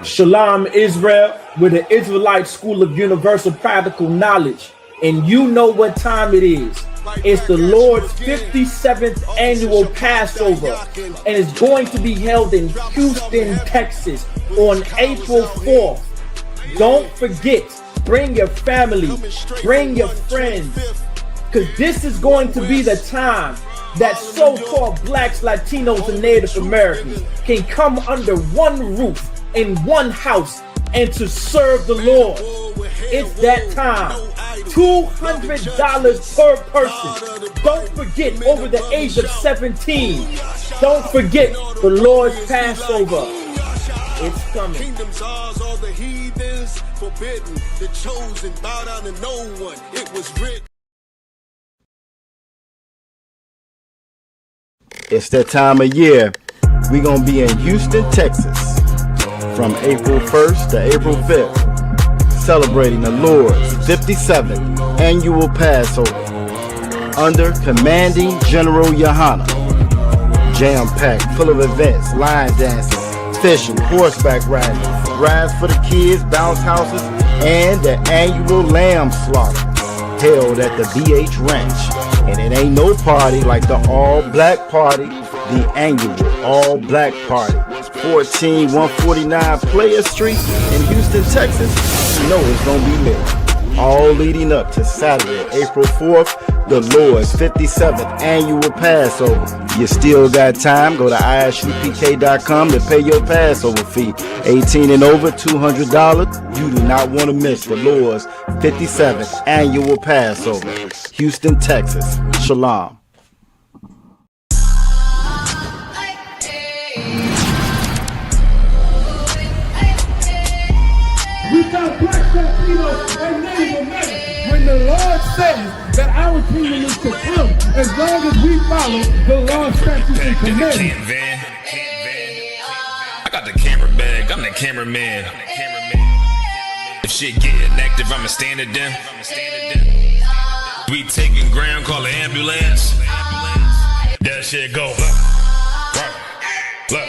Shalom, Israel, with the Israelite School of Universal Practical Knowledge. And you know what time it is. It's the Lord's 57th annual Passover. And it's going to be held in Houston, Texas on April 4th. Don't forget, bring your family, bring your friends. Because this is going to be the time that so-called blacks, Latinos, and Native Americans can come under one roof in one house and to serve the Lord. It's that time. $200 per person. Don't forget, over the age of 17. Don't forget the Lord's Passover. It's coming. Kingdoms ours, all the heathens forbidden. The chosen bow down to no one. It was written. It's that time of year. We're going to be in Houston, Texas from April 1st to April 5th, celebrating the Lord's 57th annual Passover under Commanding General Yohana. Jam-packed, full of events, line dances, fishing, horseback riding, rides for the kids, bounce houses, and the annual lamb slaughter held at the BH Ranch. And it ain't no party like the all-black party, the annual all-black party. 14149 Player Street in Houston, Texas. You know it's gonna be lit. All leading up to Saturday, April 4th, the Lord's 57th annual Passover. You still got time. Go to ISUPK.com to pay your Passover fee. 18 and over, $200. You do not want to miss the Lord's 57th annual Passover. Houston, Texas. Shalom. We got black Latinos and Native Americans. When the Lord says that our kingdom is to come, as long as we follow the Lord's statutes and commandments. I got the camera bag, I'm the cameraman. If shit getting active, I'ma stand it down. We taking ground, call the ambulance. That shit go. Look.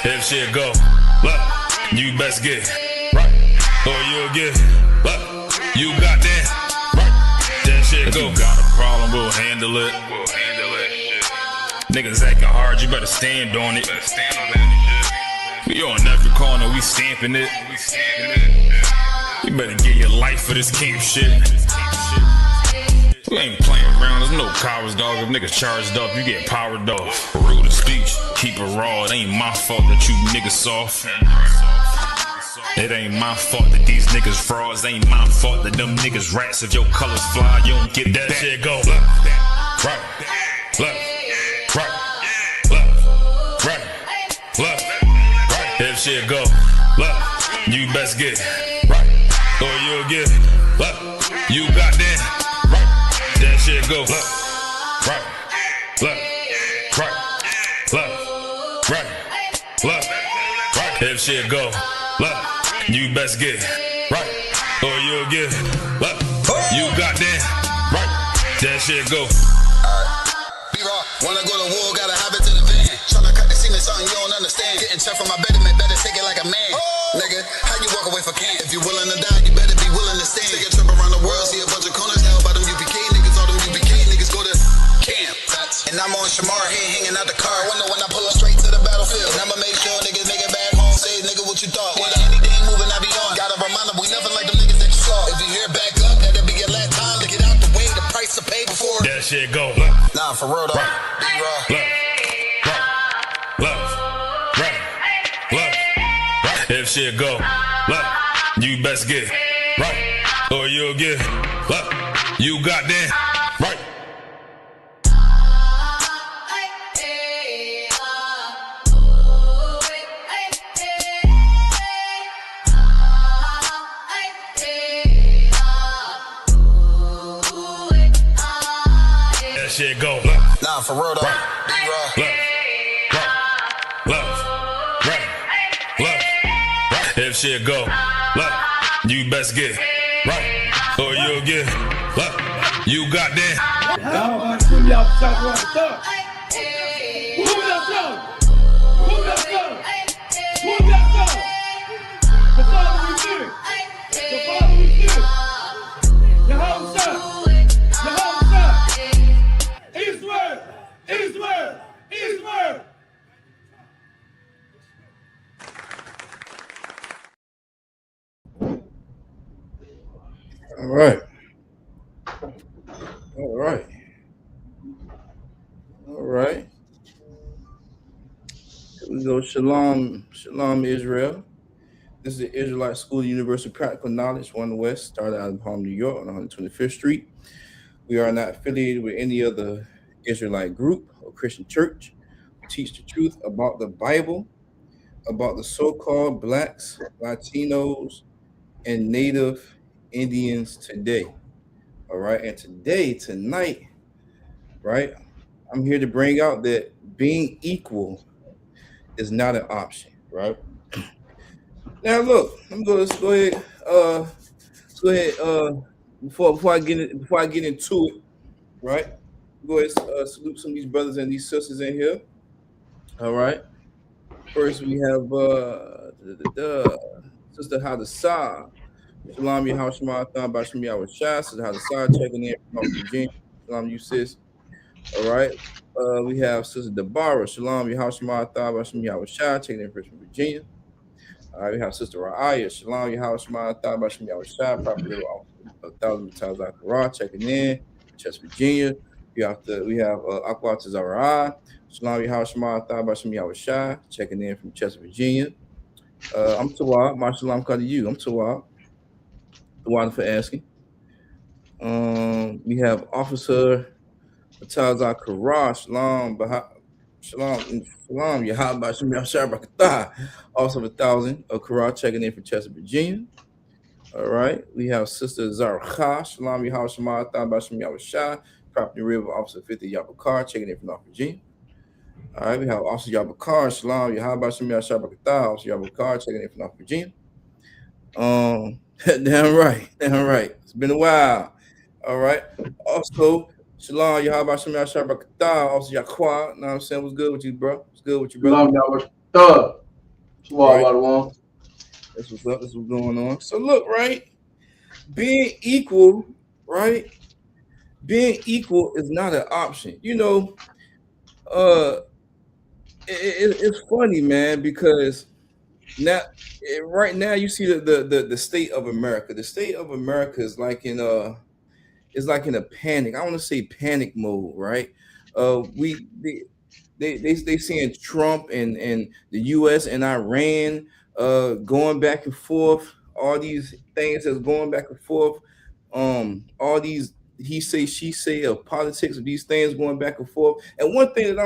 If shit go, look, you best get right, or you'll get, look, you got that, right, that shit go. If you got a problem, we'll handle it. Niggas acting hard, you better stand on it. We on every corner, we stamping it. You better get your life for this king shit. We ain't playing around, there's no cowards, dog. If niggas charged up, you get powered off. Rude of speech, keep it raw. It ain't my fault that you niggas soft. It ain't my fault that these niggas frauds. It ain't my fault that them niggas rats. If your colors fly, you don't get that shit go. Look. If shit go, look, you best get right, or you'll get, look, you got that. That shit go, look. If shit go, look, you best get right, or you'll get, look, you got that, right, that shit go. B-Raw, wanna go to war, gotta hop into the van. Tryna cut the semen, something you don't understand. Getting checked from my betterment, better take it like a man. Nigga, how you walk away for camp? If you willing to die, you better be willing to stand. Take a trip around the world, see a bunch of corners held by them UPK niggas. All them UPK niggas go to camp. And I'm on Shamar here, hanging out the car window when I pull up straight to the battlefield. And I'ma make sure niggas make it back home. Say, nigga, what you thought? Whether anything moving, I be on. Gotta remind them, we nothing like them niggas that you saw. If you hear back up, that'll be your last time to get out the way. The price to pay before. That shit go. Nah, for real though. Look. If shit go, look, you best get right, or you'll get, look, you got that, right. That shit go, look. Nah, for real though. Look. If shit go, look, you best get right, or you'll get, look, you got that. Y'all gonna swim y'all south. right. All right. All right. Here we go. Shalom. Shalom, Israel. This is the Israelite School of Universal Practical Knowledge, One West, started out in Palm, New York on 125th Street. We are not affiliated with any other Israelite group or Christian church. We teach the truth about the Bible, about the so-called blacks, Latinos, and Native Indians today. All right. And tonight, right, I'm here to bring out that being equal is not an option, right? Now look, let's go ahead. Let's go ahead. Before I get into it, right? Go ahead, salute some of these brothers and these sisters in here. All right. First we have Sister Hadasah. Shalom Yahashua Thon Bashmi Awashah. Sister Hadasah checking in from North Virginia. Shalom, you sis. All right. We have Sister Deborah. Shalom Yahashua Thon Bashmi Awashah checking in from Virginia. All right, we have Sister Ra'aya. Shalom Yahashua Thon Bashmi Awashah. Property of 1,000 Tazakara checking in. Chester, Virginia. We have Akwat Zara. Shalom Yahashua Thon Bashmi Awashah checking in from Chester, Virginia. I'm Tawab. My shalom to you. I'm Tawab. Tawab for asking. We have Officer Taza Kara. Shalom Yahab Bashmi Awashah Brakatah. Also 1,000 of Kara checking in from Chester, Virginia. All right. We have Sister Zarha. Shalom Yahashua Thon Bashmi Awashah. Property River Officer 50 Yabakar checking in from North Virginia. All right, we have Officer Yabakar, Shalom, Yahabashim Yashar Bakatah, Officer Yabakar checking in from North Virginia. Damn right. It's been a while. All right. Also, Shalom, Yahabashim Yashar Bakatah, Officer Yaqua. Know what I'm saying? What's good with you, bro? What's good with you, brother? Right. That's what's up. That's what's going on. So look, right? Being equal, right? Being equal is not an option. You know, it's funny, man, because right now you see the state of America. The state of America is like in a panic. I want to say panic mode, right? They seeing Trump and the U.S. and Iran going back and forth. All these things that's going back and forth. All these he say she say of politics of these things going back and forth. And one thing that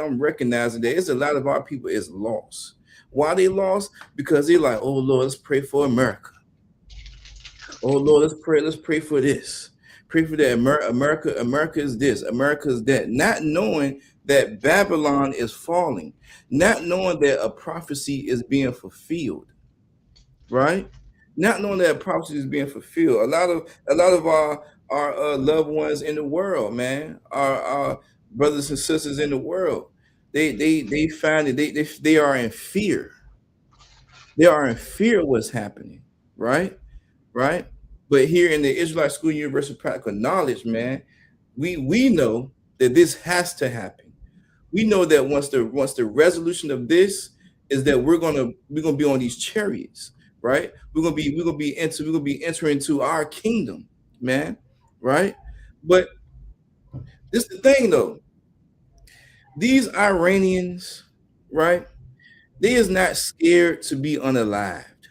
I'm recognizing that is a lot of our people is lost. Why they lost? Because they like, oh Lord, let's pray for America. Oh Lord, let's pray for this. Pray for that. America is this, America is that. Not knowing that Babylon is falling, not knowing that a prophecy is being fulfilled, right? Not knowing that a prophecy is being fulfilled. A lot of our loved ones in the world, man, our brothers and sisters in the world, they find that they are in fear. They are in fear of what's happening, right? But here in the Israelite School of Universal Practical Knowledge, man, we know that this has to happen. We know that once the resolution of this is that we're gonna be on these chariots, right? We're gonna be entering into our kingdom, man, right? But this is the thing though. These Iranians, right? They is not scared to be unalived,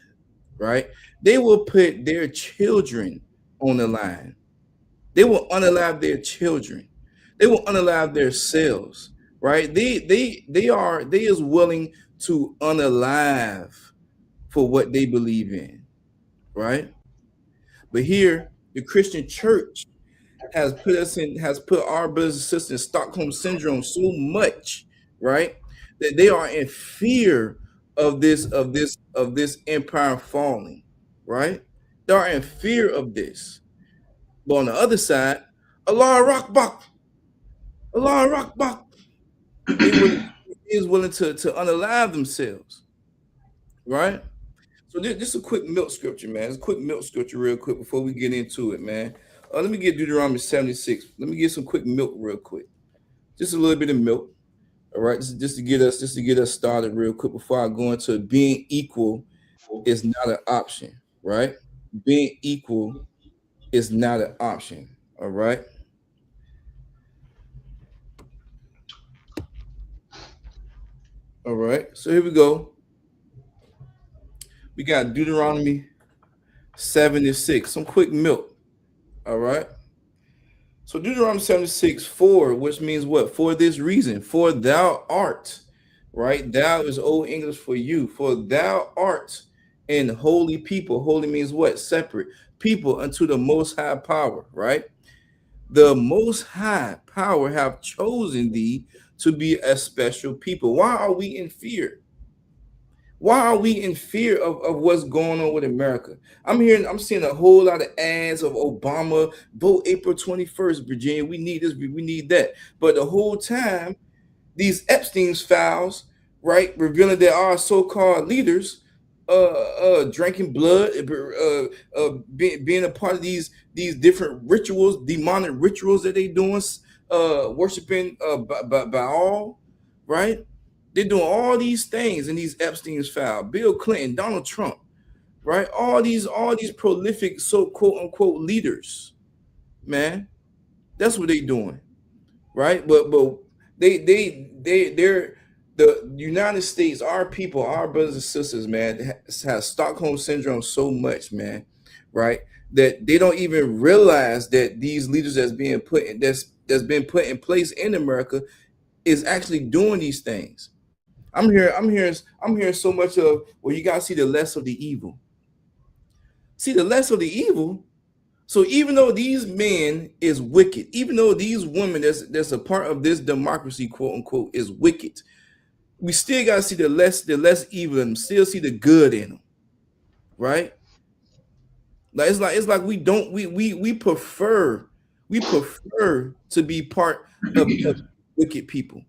right? They will put their children on the line. They will unalive their children. They will unalive themselves, right? They is willing to unalive for what they believe in, right? But here, the Christian church has put our brothers and sisters in Stockholm syndrome so much, right? That they are in fear of this empire falling, right? They are in fear of this. But on the other side, Allah Akbar, they is willing to unalive themselves, right? So this is a quick milk scripture, man. It's a quick milk scripture real quick before we get into it, man. Let me get Deuteronomy 76. Let me get some quick milk real quick. Just a little bit of milk. All right, just to get us started real quick before I go into being equal is not an option, right? being equal is not an option. All right. All right. So here we go. We got Deuteronomy 76. Some quick milk. All right. So Deuteronomy 76:4, which means what? For this reason, for thou art, right? Thou is Old English for you. For thou art in holy people. Holy means what? Separate people unto the most high power, right? The most high power have chosen thee to be a special people. Why are we in fear? Why are we in fear of what's going on with America? I'm seeing a whole lot of ads of Obama, vote April 21st, Virginia. We need this, we need that. But the whole time, these Epstein's files, right, revealing that our so-called leaders drinking blood, being a part of these different rituals, demonic rituals that they doing, worshiping Baal, right? They're doing all these things in these Epstein's file. Bill Clinton, Donald Trump, right? All these prolific so quote unquote leaders, man. That's what they doing, right? But they're the United States, our people, our brothers and sisters, man, has Stockholm syndrome so much, man, right? That they don't even realize that these leaders that's been put in place in America is actually doing these things. I'm hearing so much of, well, you gotta see the less of the evil. See the less of the evil. So even though these men is wicked, even though these women that's a part of this democracy, quote unquote, is wicked, we still gotta see the less evil in them, still see the good in them, right? Like it's like we prefer to be part of wicked people.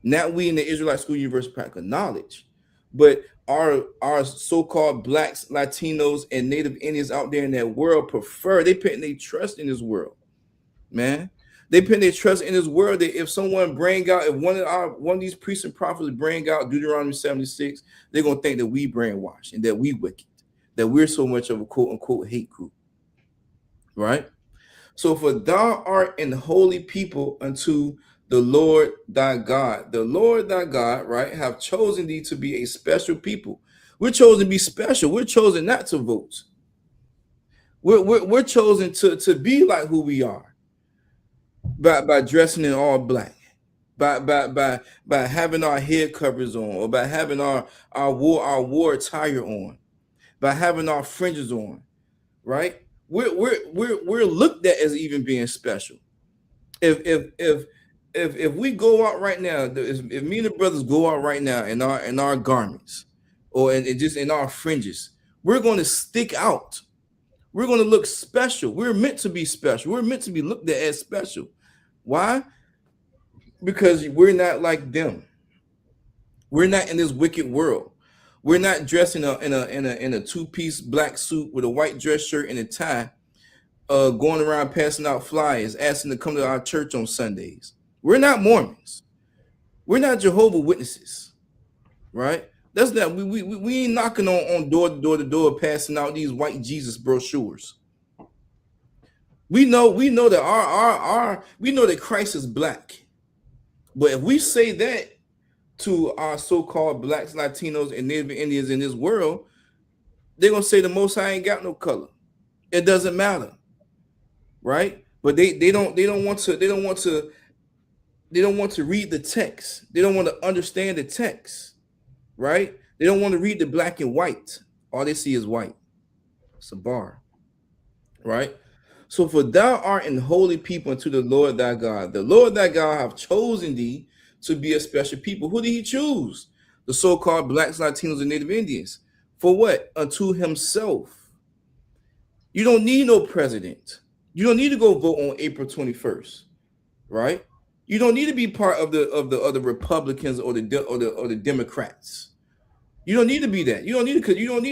Not we in the Israelite School University Practical Knowledge, but our so-called blacks, Latinos, and Native Indians out there in that world they put their trust in this world, man. They put their trust in this world that if someone if one of these priests and prophets bring out Deuteronomy 76, they're gonna think that we brainwashed and that we wicked, that we're so much of a quote unquote hate group, right? So for thou art an holy people unto the Lord thy God. The Lord thy God, right, have chosen thee to be a special people. We're chosen to be special. We're chosen not to vote. We're chosen to be like who we are by dressing in all black, by having our head covers on, or by having our war attire on, by having our fringes on, right? We're looked at as even being special. If we go out right now, if me and the brothers go out right now in our garments, or just in our fringes, we're going to stick out. We're going to look special. We're meant to be special. We're meant to be looked at as special. Why? Because we're not like them. We're not in this wicked world. We're not dressed in a two-piece black suit with a white dress shirt and a tie, going around passing out flyers, asking to come to our church on Sundays. We're not Mormons. We're not Jehovah's Witnesses, right? That's not we ain't knocking on door to door passing out these white Jesus brochures. We know that we know that Christ is black. But if we say that to our so-called blacks, Latinos, and Native Indians in this world, they're gonna say the Most High ain't got no color. It doesn't matter, right? But they don't want to read the text. They don't want to understand the text, right? They don't want to read the black and white. All they see is white. It's a bar, right? So for thou art an holy people unto the Lord thy God. The Lord thy God have chosen thee to be a special people. Who did he choose? The so-called blacks, Latinos, and Native Indians. For what? Unto himself. You don't need no president. You don't need to go vote on April 21st, right? You don't need to be part of the Republicans or the Democrats. You don't need to be that. You don't need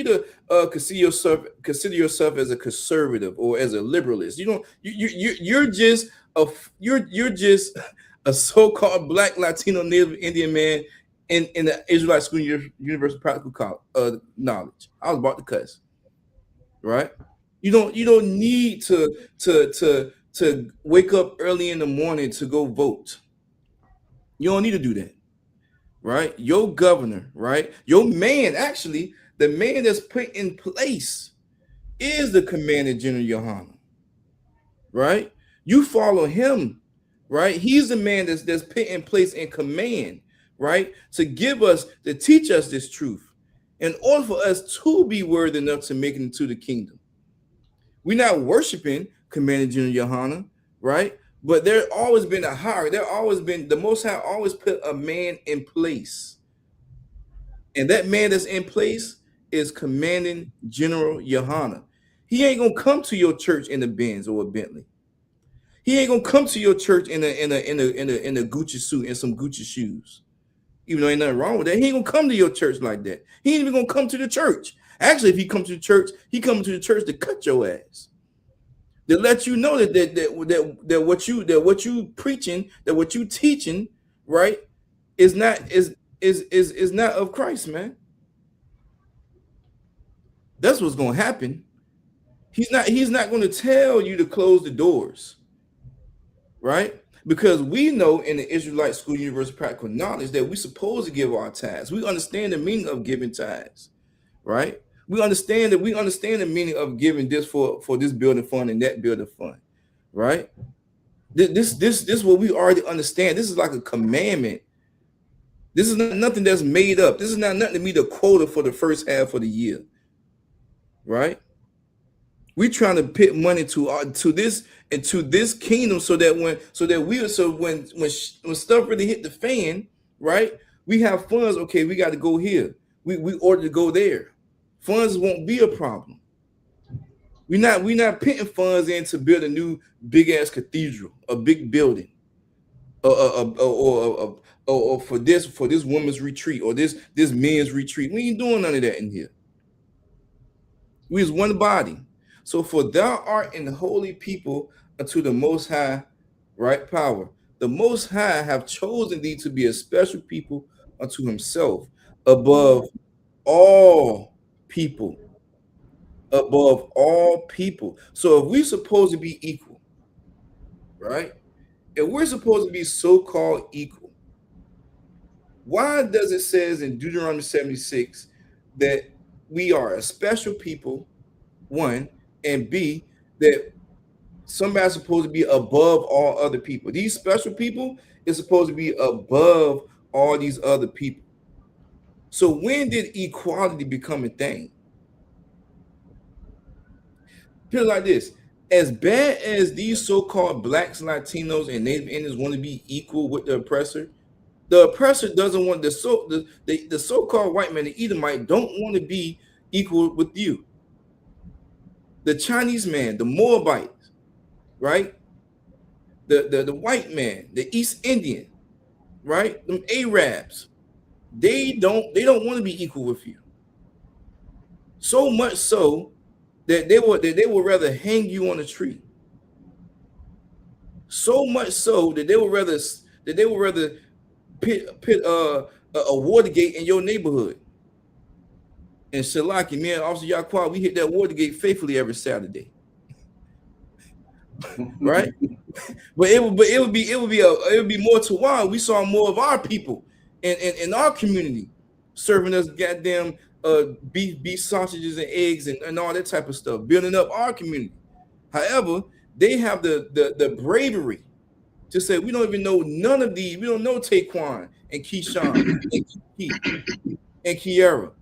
to consider yourself as a conservative or as a liberalist. You're just a so-called black, Latino, Native Indian man in the Israelite School University Practical Knowledge. I was about to cuss. right? You don't need to wake up early in the morning to go vote. You don't need to do that, right? Your governor, right? Your man, actually, the man that's put in place is the Commander General Yohana, right? You follow him, right? He's the man that's put in place in command, right? To teach us this truth. In order for us to be worthy enough to make it into the kingdom. We're not worshiping Commander General Yohana, right? But there always been a hierarchy. There always been the Most High always put a man in place, and that man that's in place is Commanding General Yohana. He ain't gonna come to your church in a Benz or a Bentley. He ain't gonna come to your church in a Gucci suit and some Gucci shoes. Even though ain't nothing wrong with that, he ain't gonna come to your church like that. He ain't even gonna come to the church. Actually, if he comes to the church, he comes to the church to cut your ass, to let you know that what you preaching, that what you teaching, right, is not of Christ, man. That's what's gonna happen. He's not gonna tell you to close the doors, right? Because we know in the Israelite School Universal Practical Knowledge that we're supposed to give our tithes. We understand the meaning of giving tithes, right? We understand the meaning of giving this for this building fund and that building fund, right? This is what we already understand. This is like a commandment. This is not nothing that's made up. This is not nothing to meet a quota for the first half of the year, right? We trying to put money to this kingdom so that when stuff really hit the fan, right? We have funds. Okay, we got to go here. We order to go there. Funds won't be a problem. We're not putting funds in to build a new big ass cathedral, a big building, or for this women's retreat or this men's retreat. We ain't doing none of that in here. We is one body. So for thou art an holy people unto the Most High, right power. The Most High have chosen thee to be a special people unto himself above all people. Above all people. So if we're supposed to be equal, right? If we're supposed to be so-called equal, why does it says in Deuteronomy 76 that we are a special people, one, and B, that somebody's supposed to be above all other people? These special people is supposed to be above all these other people. So when did equality become a thing? Put it like this: as bad as these so-called blacks, Latinos, and Native Indians want to be equal with the oppressor doesn't want the so-called white man, the Edomite, don't want to be equal with you. The Chinese man, the Moabite, right? The white man, the East Indian, right? Them Arabs, they don't want to be equal with you. So much so that they would rather hang you on a tree. So much so that they would rather put a Watergate in your neighborhood. And Shalaki, me and Officer Yaqua, we hit that Watergate faithfully every Saturday. Right? But it would be more to why we saw more of our people in our community serving us goddamn beef sausages and eggs and all that type of stuff, building up our community. However, they have the bravery to say we don't even know none of these. We don't know Taquan and Keyshawn and Kiara.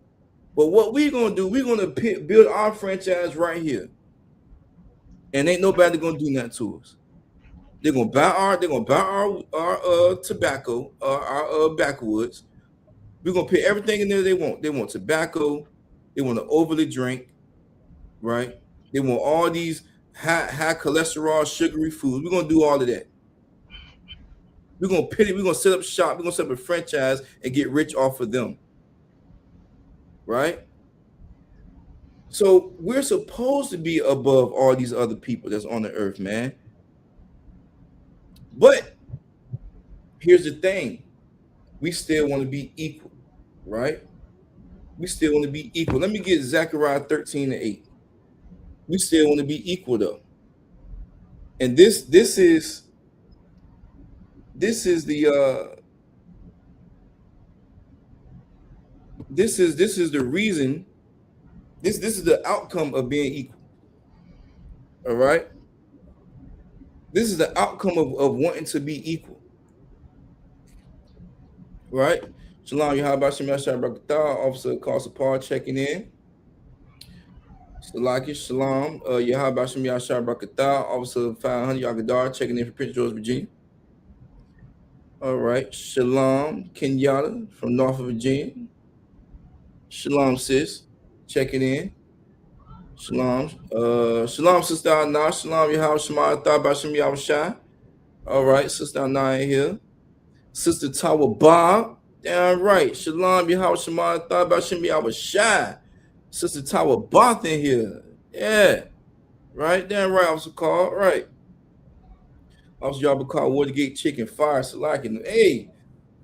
But what we're gonna do, we're gonna build our franchise right here, and ain't nobody gonna do nothing to us. They're gonna buy our tobacco, our backwoods. We're gonna put everything in there they want. They want tobacco. They want to overly drink, right? They want all these high cholesterol, sugary foods. We're gonna do all of that. We're gonna pit it. We're gonna set up shop. We're gonna set up a franchise and get rich off of them, right? So we're supposed to be above all these other people that's on the earth, man. But here's the thing: we still want to be equal, right? We still want to be equal. Let me get Zechariah 13:8. We still want to be equal though. And this is the this is the reason, this is the outcome of being equal. All right. This is the outcome of wanting to be equal. Right? Shalom, Yahweh Shem Yashar Barakatah, Officer Carson Paul checking in. Salaki, Shalom, Yahweh Shem Yashar Barakatah, Officer 500 Yagadar checking in from Prince George, Virginia. All right. Shalom, Kenyatta from North Virginia. Shalom, sis, checking in. Shalom. Shalom, Sister Anna. Shalom, Yahweh Shema Bashim Yahushai. All right, Sister Anna in here. Sister Tawa Bob. Damn right. Shalom, Yahweh Shema Bashim Yahushai. Sister Tawa Bob in here. Yeah. Right? Damn right, Officer Carl. Right. Officer y'all called Watergate Chicken fire Salaki. Hey,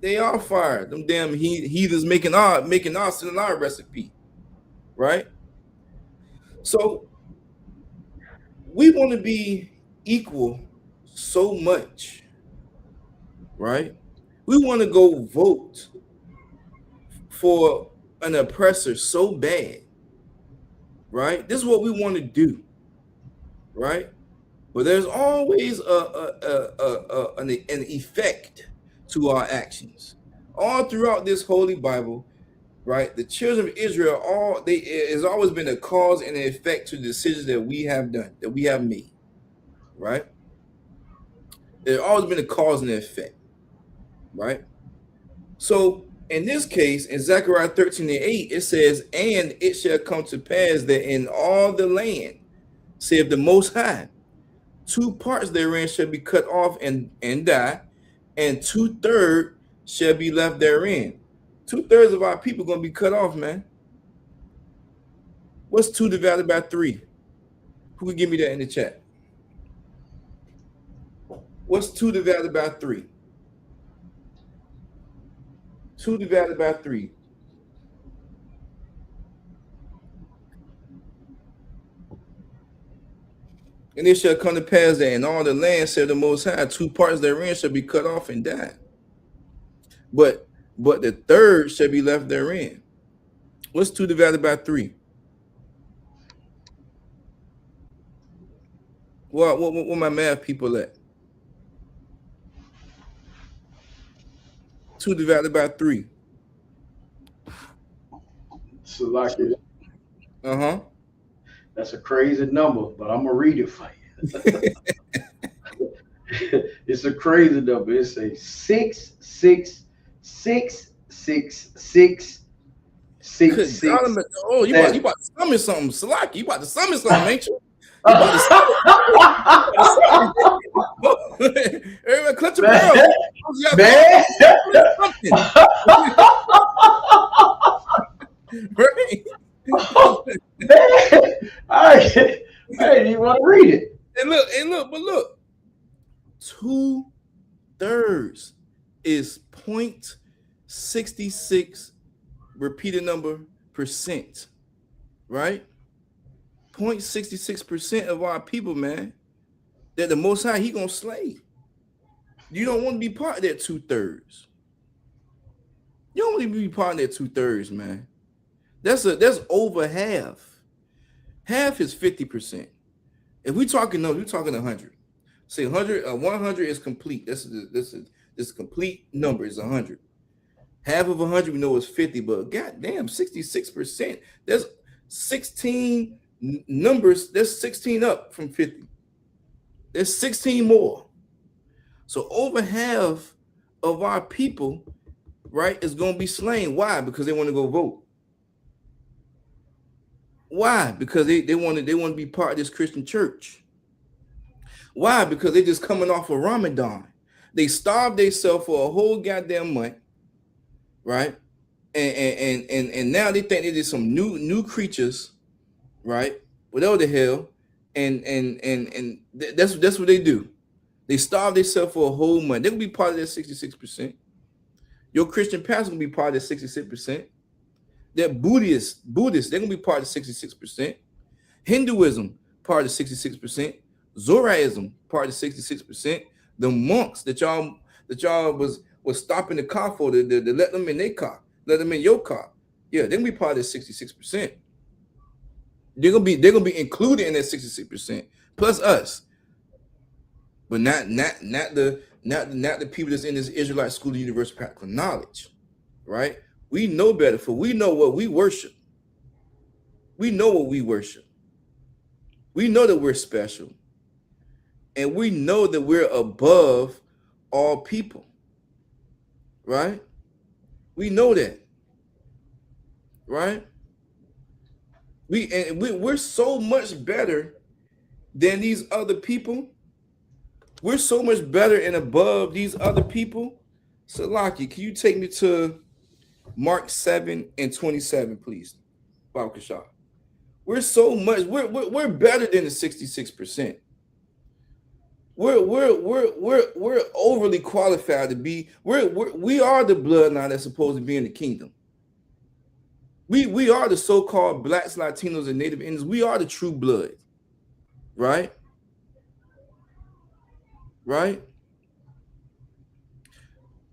they are fired. Them damn heathens making our sending our recipe. Right? So we want to be equal so much, right? We want to go vote for an oppressor so bad, right? This is what we want to do, right? But there's always an effect to our actions. All throughout this Holy Bible, right? The children of Israel, has always been a cause and an effect to the decisions that we have done, that we have made, right? There's always been a cause and an effect, right? So in this case, in Zechariah 13:8, it says, and it shall come to pass that in all the land, saith the Most High, 2 parts therein shall be cut off and die, and 2/3 shall be left therein. 2/3 of our people going to be cut off, man. What's 2 divided by 3? Who can give me that in the chat? What's 2 divided by 3? 2 divided by 3. And it shall come to pass that in all the land, said the Most High, 2 parts therein shall be cut off and die. But the 3rd shall be left therein. What's 2 divided by 3? What my math people at? 2 divided by 3. Salaki. Uh-huh. That's a crazy number, but I'm gonna read it for you. It's a crazy number. It's a 6 6 6 6 6 6 6. Oh, you about to summon something, Salaki. You about to summon something, ain't you? Everybody, clutch your pearls. Man. Right? I didn't even want to read it. And look, 2/3 is 0.66 repeated number percent, right? 0.66% of our people, man, that the Most High, he gonna slay. You don't want to be part of that 2/3. You don't want to be part of that 2/3, man. That's over half. Half is 50%. If we're talking 100. Say 100, 100 is complete. This complete number is 100. Half of 100 we know is 50, but goddamn, 66%. There's 16 numbers. There's 16 up from 50. There's 16 more. So over half of our people, right, is going to be slain. Why? Because they want to go vote. Why? Because they want to be part of this Christian church. Why? Because they're just coming off of Ramadan. They starved themselves for a whole goddamn month, right? And now they think they're just some new creatures, right? Whatever the hell, and that's what they do. They starve themselves for a whole month. They're gonna be part of that 66%. Your Christian pastor gonna be part of that 66%. That Buddhists, they're gonna be part of 66%. Hinduism, part of 66%. Zoroastrianism, part of 66%. The monks that y'all was stopping the car for, to let them in their car, let them in your car. Yeah, they're gonna be part of that 66%. They're gonna be included in that 66%, plus us. But not the people that's in this Israelite School of Universal Practical Knowledge, right? We know better, for we know what we worship. We know what we worship. We know that we're special. And we know that we're above all people, right? We know that, right? We're so much better than these other people. We're so much better and above these other people. Salaki, can you take me to Mark 7:27, please? Bob Kashar. We're so much, we're better than the 66%. We're overly qualified to be, we are the bloodline that's supposed to be in the kingdom. We are the so-called blacks, Latinos, and Native Indians. We are the true blood, right? Right?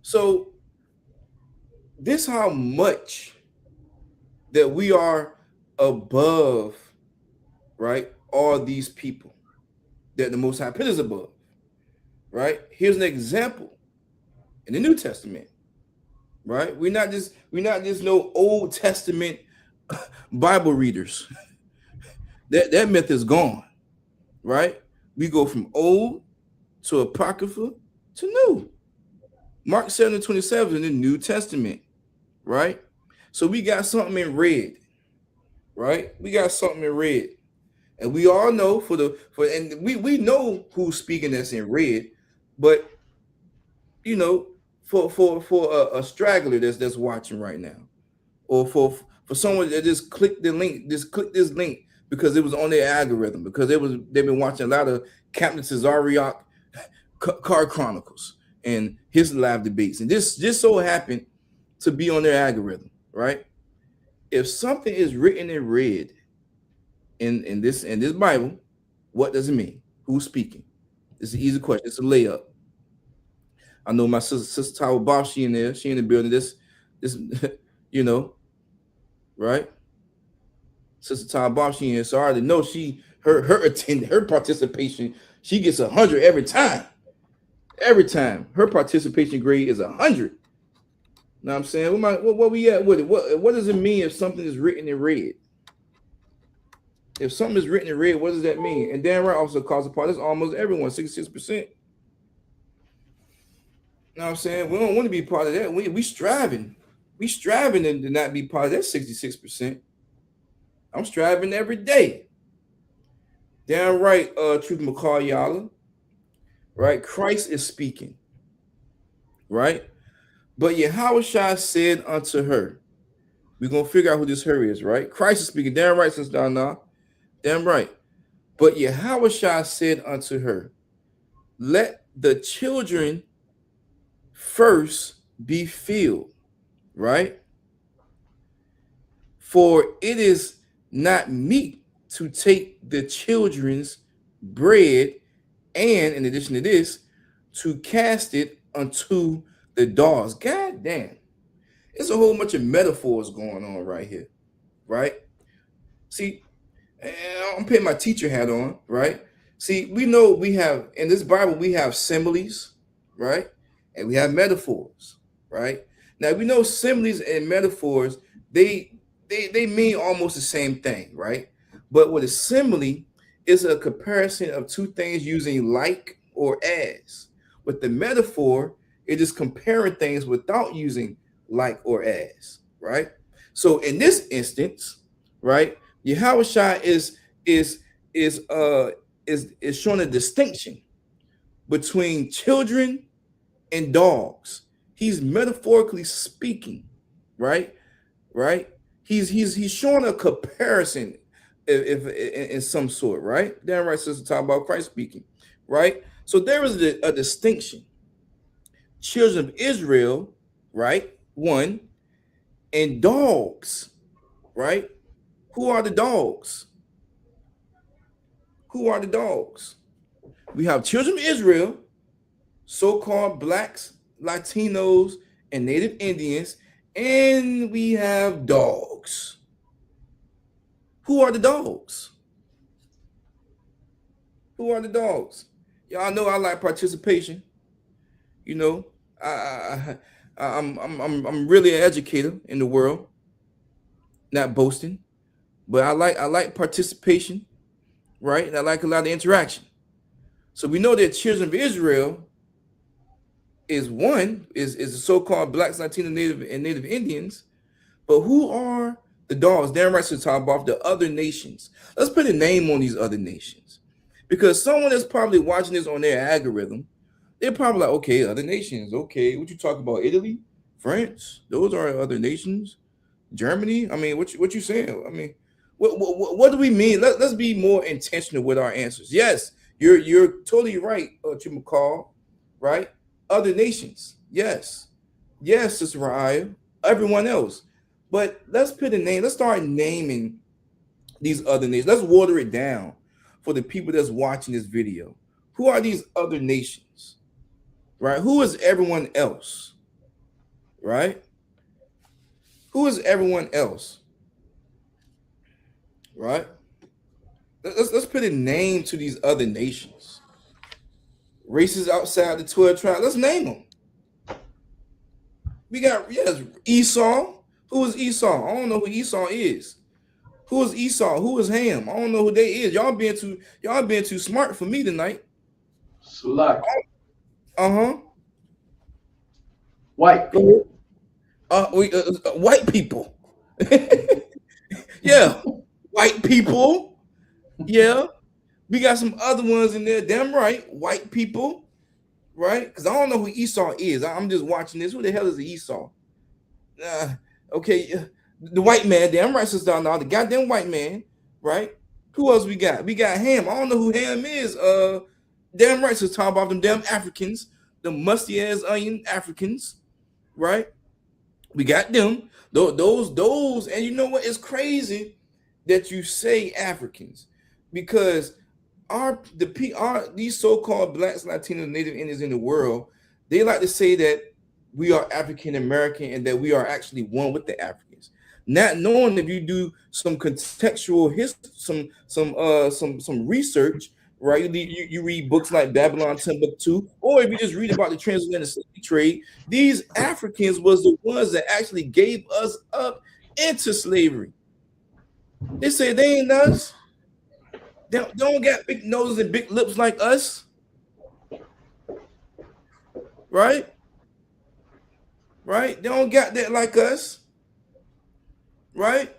So this how much that we are above, right, all these people that the Most High put us above, right? Here's an example in the New Testament, right? We're not just no Old Testament Bible readers. That myth is gone, right? We go from old to Apocrypha to new. Mark 7:27 in the New Testament, right? So we got something in red, right? We got something in red. And we all know and we know who's speaking that's in red, but you know, for a straggler that's watching right now, or for someone that just clicked the link, click this link because it was on their algorithm, because they've been watching a lot of Captain Cesariak Car Chronicles and his live debates, and this just so happened to be on their algorithm, right? If something is written in red in this Bible, what does it mean? Who's speaking? It's an easy question. It's a layup. I know my sister Tyler Bob, she in there, she in the building. This you know, right? Sister Tyler Bob, she in there. So I already know her participation, she gets 100 every time. Every time her participation grade is 100. Know what I'm saying? What we at with it? What does it mean if something is written in red? If something is written in red, what does that mean? And Dan Wright also calls a part. That's almost everyone, 66%. You know what I'm saying? We don't want to be part of that. We striving. We striving to not be part of that 66%. I'm striving every day. Dan Wright, Truth McCall Yala. Right? Christ is speaking. Right? But Yahushua said unto her, we're going to figure out who this her is, right? Christ is speaking. Damn right, since Donna. Damn right. But Yahushua said unto her, let the children first be filled, right? For it is not meet to take the children's bread, and in addition to this, to cast it unto the dogs. God damn. There's a whole bunch of metaphors going on right here, right? See, I'm putting my teacher hat on, right? See, we know we have, in this Bible, we have similes, right? And we have metaphors, right? Now, we know similes and metaphors, they mean almost the same thing, right? But what a simile is a comparison of two things using like or as. With the metaphor, it is comparing things without using like or as, right? So in this instance, right, Yahushua is showing a distinction between children and dogs. He's metaphorically speaking, right? Right? He's showing a comparison if in some sort, right? Damn right, sister, talk about Christ speaking, right? So there is a distinction. Children of Israel, right? One, and dogs, right? Who are the dogs? Who are the dogs? We have children of Israel, so-called blacks, Latinos, and Native Indians, and we have dogs. Who are the dogs? Who are the dogs? Y'all know I like participation. You know, I'm really an educator in the world, not boasting, but I like participation, right? And I like a lot of interaction. So we know that children of Israel is the so-called blacks, Latino, Native, and Native Indians. But who are the dogs? Damn right to talk about the other nations. Let's put a name on these other nations. Because someone that's probably watching this on their algorithm, they're probably like, okay, other nations. Okay, what you talk about? Italy, France, those are other nations. Germany. I mean, what you saying? I mean, what do we mean? Let's be more intentional with our answers. Yes, you're totally right, McCall, right? Other nations. Yes, Sister Raya, everyone else. But let's put a name. Let's start naming these other nations. Let's water it down for the people that's watching this video. Who are these other nations? Right? Who is everyone else? Right? Who is everyone else? Right? Let's put a name to these other nations. Races outside the 12 tribes. Let's name them. We got Esau. Who is Esau? I don't know who Esau is. Who is Esau? Who is Ham? I don't know who they is. Y'all being too smart for me tonight. Select. White people. White people. Yeah, white people. Yeah, we got some other ones in there. Damn right, white people. Right? Because I don't know who Esau is. I'm just watching this. Who the hell is Esau? Okay, the white man. Damn right, sister. Now the goddamn white man. Right? Who else we got? We got Ham. I don't know who Ham is. Damn right, sister. Talking about them damn Africans, the musty ass onion Africans. Right? We got them. Those, and you know what? It's crazy that you say Africans, because these so-called blacks, Latinos, Native Indians in the world, they like to say that we are African American and that we are actually one with the Africans, not knowing if you do some contextual history, some research, right? You read books like Babylon Timbuktu, or if you just read about the transatlantic slave trade, these Africans was the ones that actually gave us up into slavery. They say they ain't us. They don't got big noses and big lips like us. Right? Right? They don't got that like us. Right?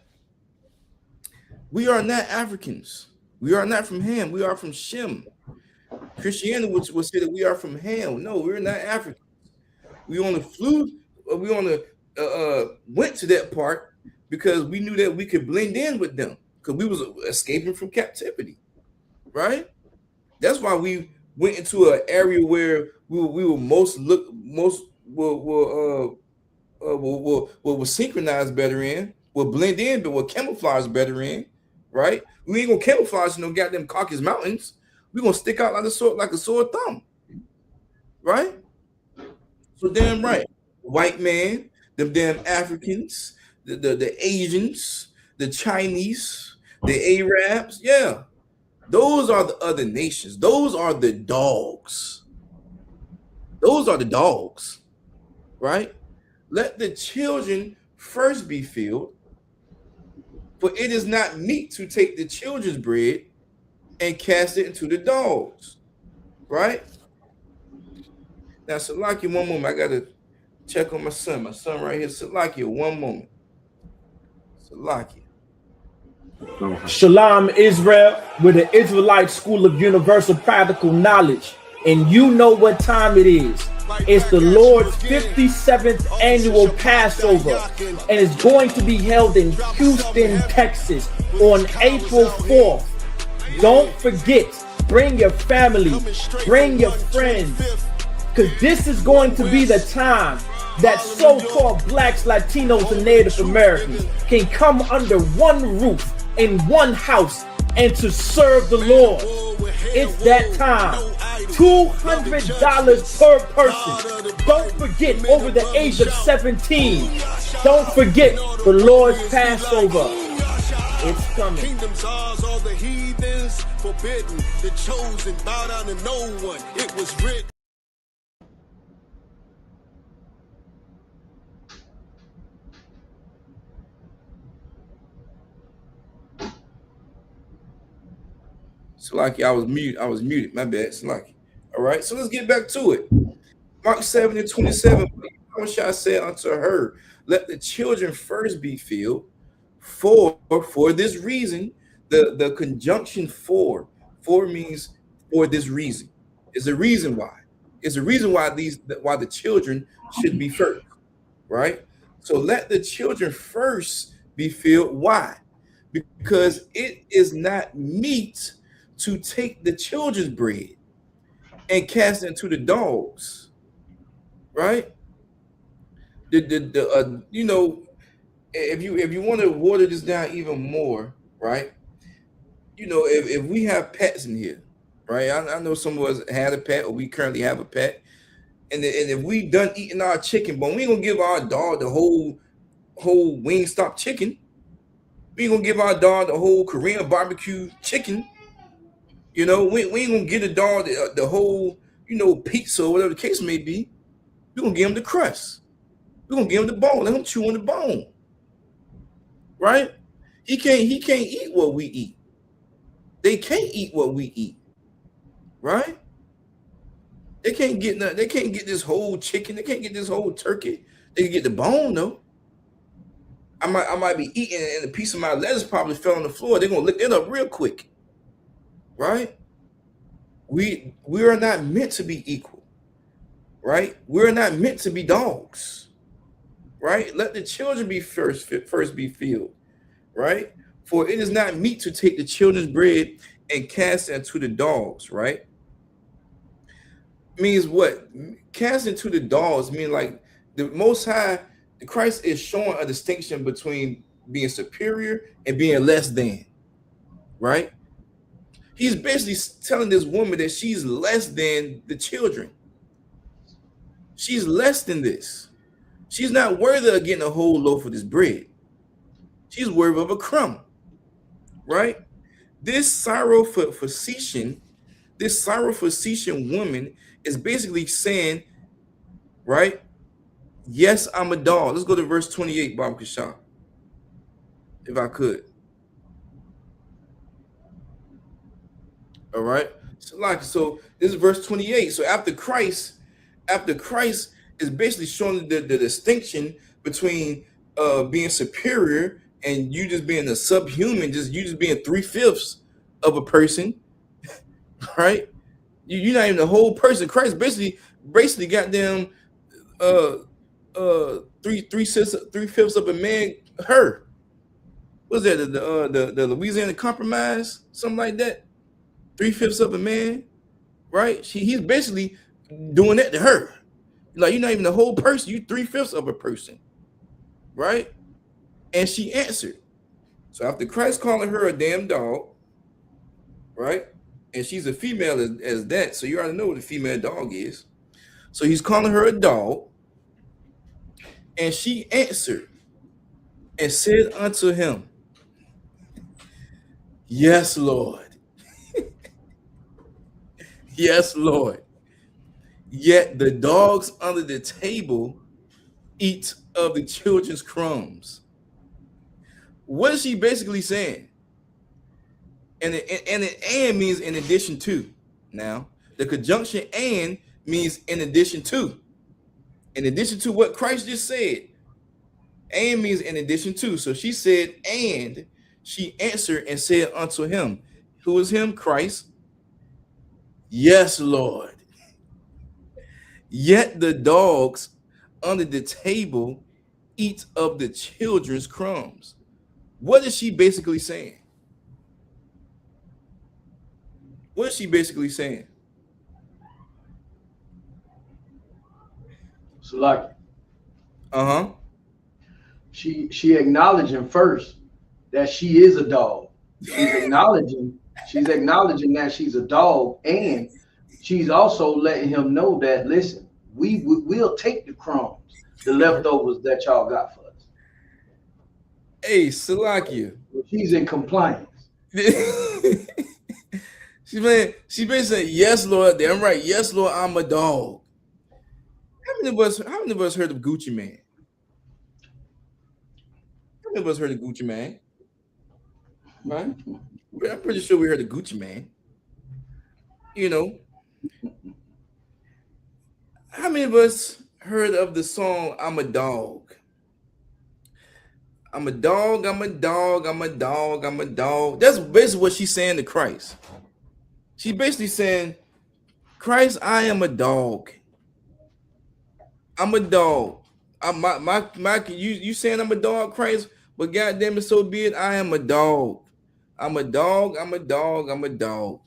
We are not Africans. We are not from Ham. We are from Shem. Christianity would say that we are from Ham. No, we're not Africans. We only went to that part because we knew that we could blend in with them, because we was escaping from captivity, right? That's why we went into an area where we will synchronize better in, will blend in, but will camouflage better in, right? We ain't gonna camouflage no goddamn Caucasus Mountains. We gonna stick out like a sore thumb, right? So damn right, white man, them damn Africans, the Asians, the Chinese, the Arabs, yeah, those are the other nations. Those are the dogs. Those are the dogs, right? Let the children first be filled, for it is not meet to take the children's bread and cast it into the dogs, right? Now, Salakia, one moment. I got to check on my son. My son right here. Salakia, one moment. Salakia. Shalom, Israel, with the Israelite School of Universal Practical Knowledge. And you know what time it is. It's the Lord's 57th annual Passover, and it's going to be held in Houston, Texas on April 4th. Don't forget, bring your family, bring your friends, because this is going to be the time that so-called blacks, Latinos, and Native Americans can come under one roof in one house and to serve the Lord. It's that time. $200 per person. Don't forget, over the age of 17. Don't forget the Lord's Passover. It's coming. Kingdoms ours, all the heathens forbidden. The chosen bow down to no one. It was written. Salaki, I was muted. My bad, Salaki. All right, so let's get back to it. Mark 7:27. How said unto her, let the children first be filled, for this reason. The conjunction for means for this reason. Is the reason why. It's the reason why the children should be first, right? So let the children first be filled. Why? Because it is not meet to take the children's bread and cast it into the dogs, right? You know, if you want to water this down even more, right? You know, if we have pets in here, right? I know some of us had a pet, or we currently have a pet, and if we done eating our chicken, but we ain't gonna give our dog the whole Wingstop chicken. We ain't gonna give our dog the whole Korean barbecue chicken. You know, we ain't gonna give the dog the whole, you know, pizza or whatever the case may be. We're gonna give him the crust. We're gonna give him the bone. Let him chew on the bone. Right? He can't eat what we eat. They can't eat what we eat. Right? They can't get this whole chicken. They can't get this whole turkey. They can get the bone though. I might be eating and a piece of my lettuce probably fell on the floor. They're gonna lick it up real quick. Right? We are not meant to be equal. Right? We're not meant to be dogs. Right? Let the children be first be filled. Right? For it is not meet to take the children's bread and cast it to the dogs. Right? Means what? Cast into the dogs mean like the Most High, Christ is showing a distinction between being superior and being less than. Right? He's basically telling this woman that she's less than the children. She's less than this. She's not worthy of getting a whole loaf of this bread. She's worthy of a crumb. Right? This sorrow-facetious woman is basically saying, right? Yes, I'm a dog. Let's go to verse 28, Bob Kashan, if I could. All right. So this is verse 28. So after Christ is basically showing the distinction between being superior and you just being a subhuman, you just being 3/5 of a person, right? You're not even the whole person. Christ basically got them 3/5 of a man. Her. What's that? The Louisiana Compromise, something like that. 3/5 of a man, right? He's basically doing that to her. Like, you're not even the whole person. You 3/5 of a person, right? And she answered. So after Christ calling her a damn dog, right? And she's a female as that, so you already know what a female dog is. So he's calling her a dog, and she answered and said unto him, yes, Lord. Yes, Lord. Yet the dogs under the table eat of the children's crumbs. What is she basically saying? And means in addition to. Now, the conjunction and means in addition to. In addition to what Christ just said. And means in addition to. So she said, and she answered and said unto him. Who is him? Christ. Yes, Lord. Yet the dogs under the table eat of the children's crumbs. What is she basically saying? What is she basically saying? So like, She acknowledging first that she is a dog. She's acknowledging She's acknowledging that she's a dog, and she's also letting him know that, listen, we'll take the crumbs, the leftovers that y'all got for us. Hey, Salakia. She's in compliance. She basically said, yes, Lord, damn right. Yes, Lord, I'm a dog. How many of us heard of Gucci Man? How many of us heard of Gucci Man? Right? I'm pretty sure we heard of Gucci Man. You know, how many of us heard of the song I'm a Dog? I'm a dog, I'm a dog, I'm a dog, I'm a dog. That's basically what she's saying to Christ. She's basically saying, Christ, I am a dog. I'm a dog. You saying I'm a dog, Christ, but goddamn it, so be it. I am a dog. I'm a dog, I'm a dog, I'm a dog.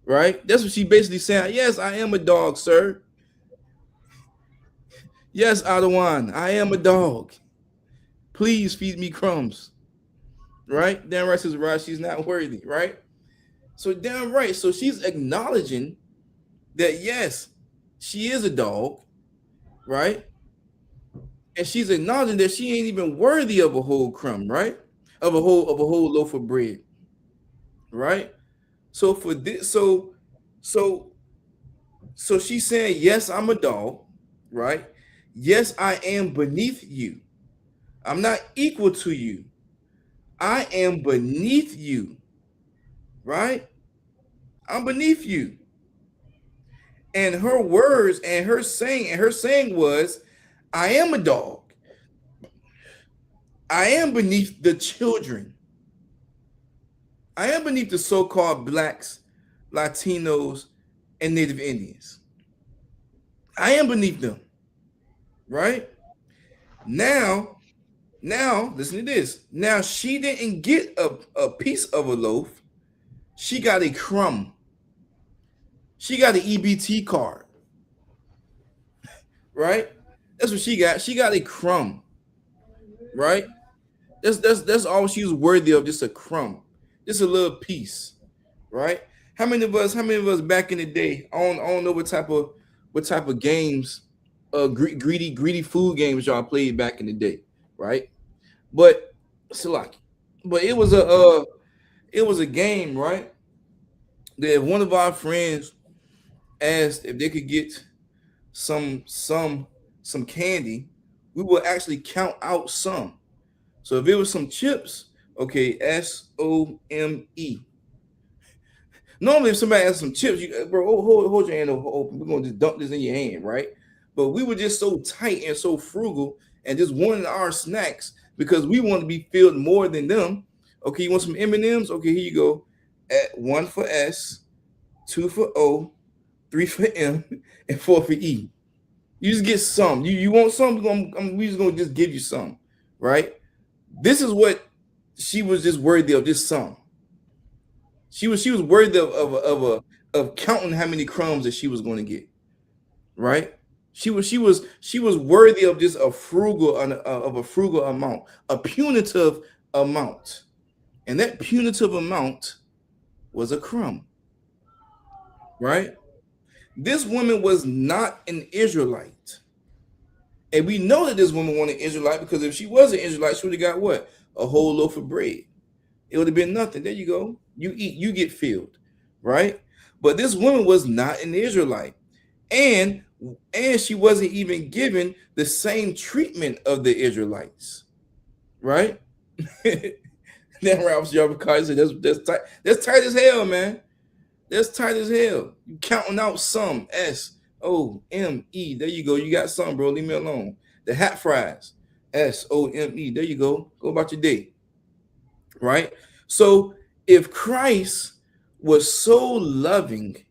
Right? That's what she basically saying. Yes, I am a dog, sir. Yes, Adawan, I am a dog. Please feed me crumbs. Right? Damn right, says Rod, she's not worthy, right? So damn right. So she's acknowledging that yes, she is a dog, right? And she's acknowledging that she ain't even worthy of a whole crumb, right? Of a whole loaf of bread. Right? So for this, so she's saying, yes, I'm a dog, right? Yes, I am beneath you. I'm not equal to you. I am beneath you, right? I'm beneath you. And her words and her saying was, I am a dog. I am beneath the children. I am beneath the so-called blacks, Latinos, and Native Indians. I am beneath them, right? Now, listen to this. Now, she didn't get a piece of a loaf. She got a crumb. She got an EBT card, right? That's what she got. She got a crumb, right? That's all she was worthy of, just a crumb, just a little piece, right? How many of us back in the day? I don't know what type of games, greedy food games y'all played back in the day, right? But it was a game, right? That if one of our friends asked if they could get some candy, we will actually count out some. So if it was some chips, okay, SOME. Normally, if somebody has some chips, hold your hand open. We're gonna just dump this in your hand, right? But we were just so tight and so frugal, and just wanted our snacks because we want to be filled more than them. Okay, you want some M&Ms? Okay, here you go. At 1 for S, 2 for O, 3 for M, and 4 for E. You just get some. You want some? We just gonna just give you some, right? This is what she was just worthy of. This some. She was worthy of counting how many crumbs that she was going to get, right? She was worthy of just a frugal amount, a punitive amount, and that punitive amount was a crumb, right? This woman was not an Israelite. And we know that this woman wasn't an Israelite because if she was an Israelite, she would have got what? A whole loaf of bread. It would have been nothing. There you go. You eat, you get filled, right? But this woman was not an Israelite. And she wasn't even given the same treatment of the Israelites, right? That Ralph Jarvis said that's tight. That's tight as hell, man. That's tight as hell. You counting out some SOME. There you go. You got some, bro. Leave me alone. The hat fries. SOME. There you go. Go about your day. Right? So if Christ was so loving,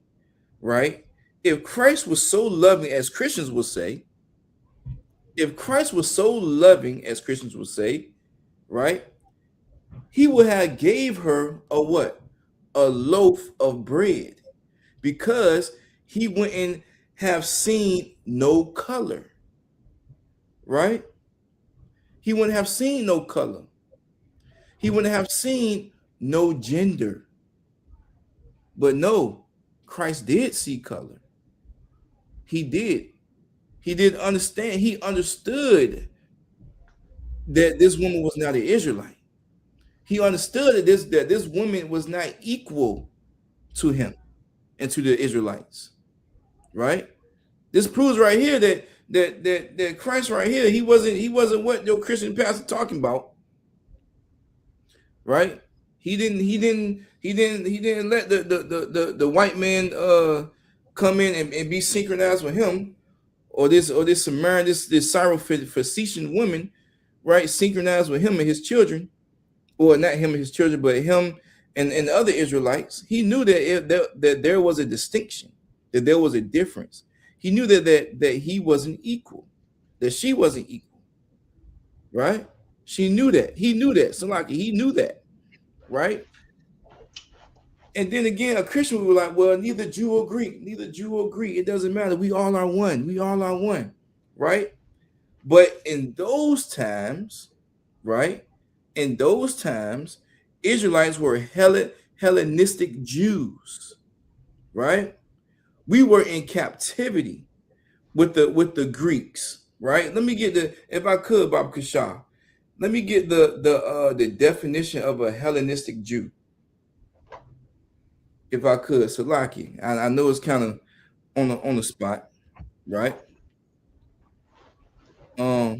right? If Christ was so loving, as Christians would say, right? He would have gave her a what? A loaf of bread, because he wouldn't have seen no color, right? He wouldn't have seen no color. He wouldn't have seen no gender. But no, Christ did see color. He did. He did understand. He understood that this woman was not an Israelite. He understood that this woman was not equal to him and to the Israelites. Right? This proves right here that Christ right here, he wasn't what your Christian pastor talking about. Right? He didn't let the white man come in and be synchronized with him, or this Samaritan, this Syrophoenician woman, right? Synchronized with him and his children, or not him and his children, but him and the other Israelites. He knew that there was a distinction, that there was a difference. He knew that he wasn't equal, that she wasn't equal, right? She knew that. He knew that. Salaki, he knew that, right? And then again, a Christian would be like, well, neither Jew or Greek, It doesn't matter. We all are one. We all are one, right? But in those times, right? In those times, Israelites were Hellenistic Jews, right? We were in captivity with the Greeks, right? Let me get if I could, Bob Kashah, let me get the definition of a Hellenistic Jew, if I could. Salaki, I know it's kind of on the spot, right? I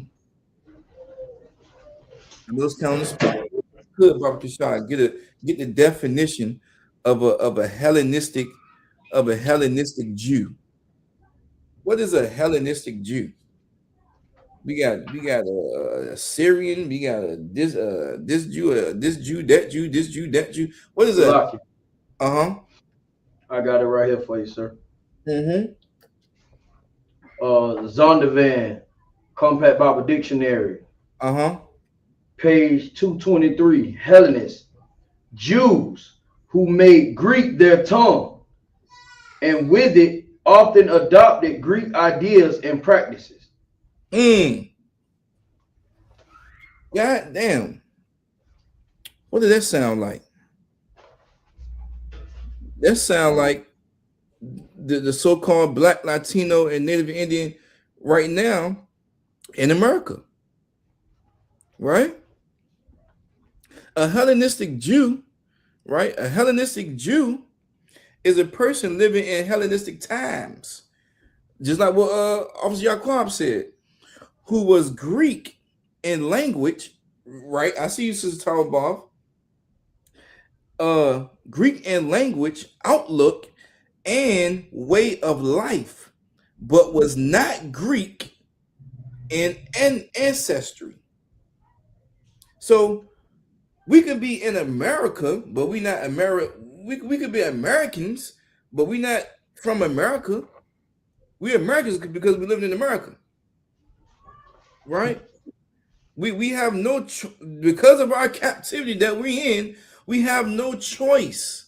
know it's kind of on the spot. Could Bob Kashah get the definition of a Hellenistic Jew? What is a Hellenistic Jew? We got a Syrian. We got this Jew, this Jew, that Jew, this Jew, that Jew. What is that? I got it right here for you, sir. Mm-hmm. Zondervan, Compact Bible Dictionary. Page 223. Hellenists, Jews who made Greek their tongue, and with it often adopted Greek ideas and practices. God damn. What does that sound like? That sound like the so-called Black, Latino, and Native Indian right now in America, right? A Hellenistic Jew, right? A Hellenistic Jew is a person living in Hellenistic times, just like what Officer Yaqub said, who was Greek in language, right? I see you, Sister Talbot. Greek in language, outlook, and way of life, but was not Greek in ancestry. So we could be in America, but we not America. We could be Americans, but we not from America. We're Americans because we live in America, right? We have no because of our captivity that we're in. We have no choice.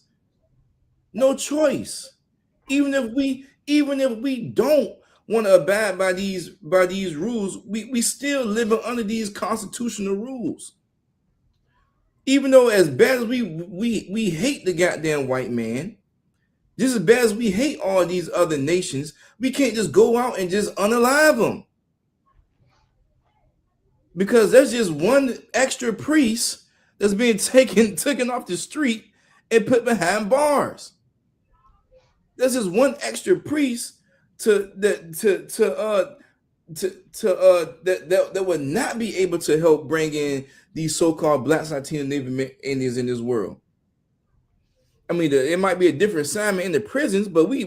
No choice. Even if we don't want to abide by these rules, we still live under these constitutional rules. Even though as bad as we hate the goddamn white man, just as bad as we hate all these other nations, we can't just go out and just unalive them. Because there's just one extra priest that's being taken off the street and put behind bars. There's just one extra priest that would not be able to help bring in these so-called Black, Latino, Native Indians in this world. I mean, it might be a different assignment in the prisons, but we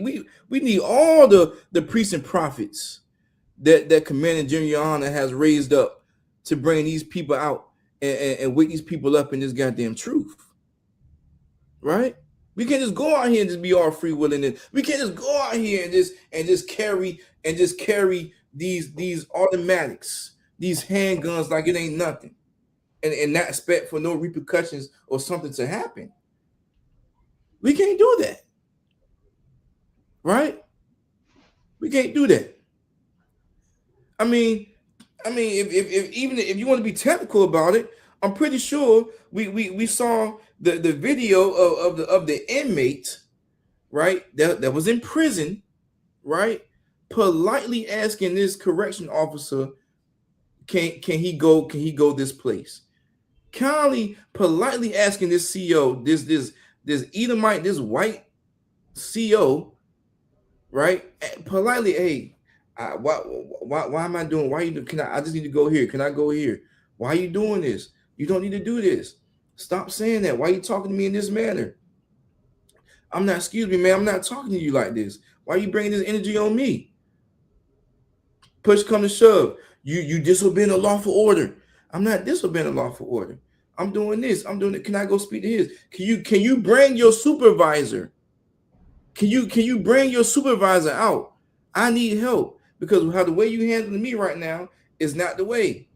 need all the priests and prophets that Commander General Yohana has raised up to bring these people out and wake these people up in this goddamn truth, right? We can't just go out here and just be all free willing. We can't just go out here and just carry these automatics, these handguns like it ain't nothing, and not expect for no repercussions or something to happen. We can't do that, right? We can't do that. I mean, if you want to be technical about it, I'm pretty sure we saw the video of the inmate, right, that was in prison, right, politely asking this correction officer, can he go this place? Kindly, politely asking this CO, this Edomite, this white CO, right? Politely, hey, why am I doing? Why you? Can I just need to go here? Can I go here? Why are you doing this? You don't need to do this. Stop saying that. Why are you talking to me in this manner? I'm not. Excuse me, man. I'm not talking to you like this. Why are you bringing this energy on me? Push come to shove. You disobeying a lawful order. I'm not disobeying a lawful order. I'm doing this. I'm doing it. Can I go speak to his? Can you bring your supervisor? Can you bring your supervisor out? I need help because how the way you handling me right now is not the way.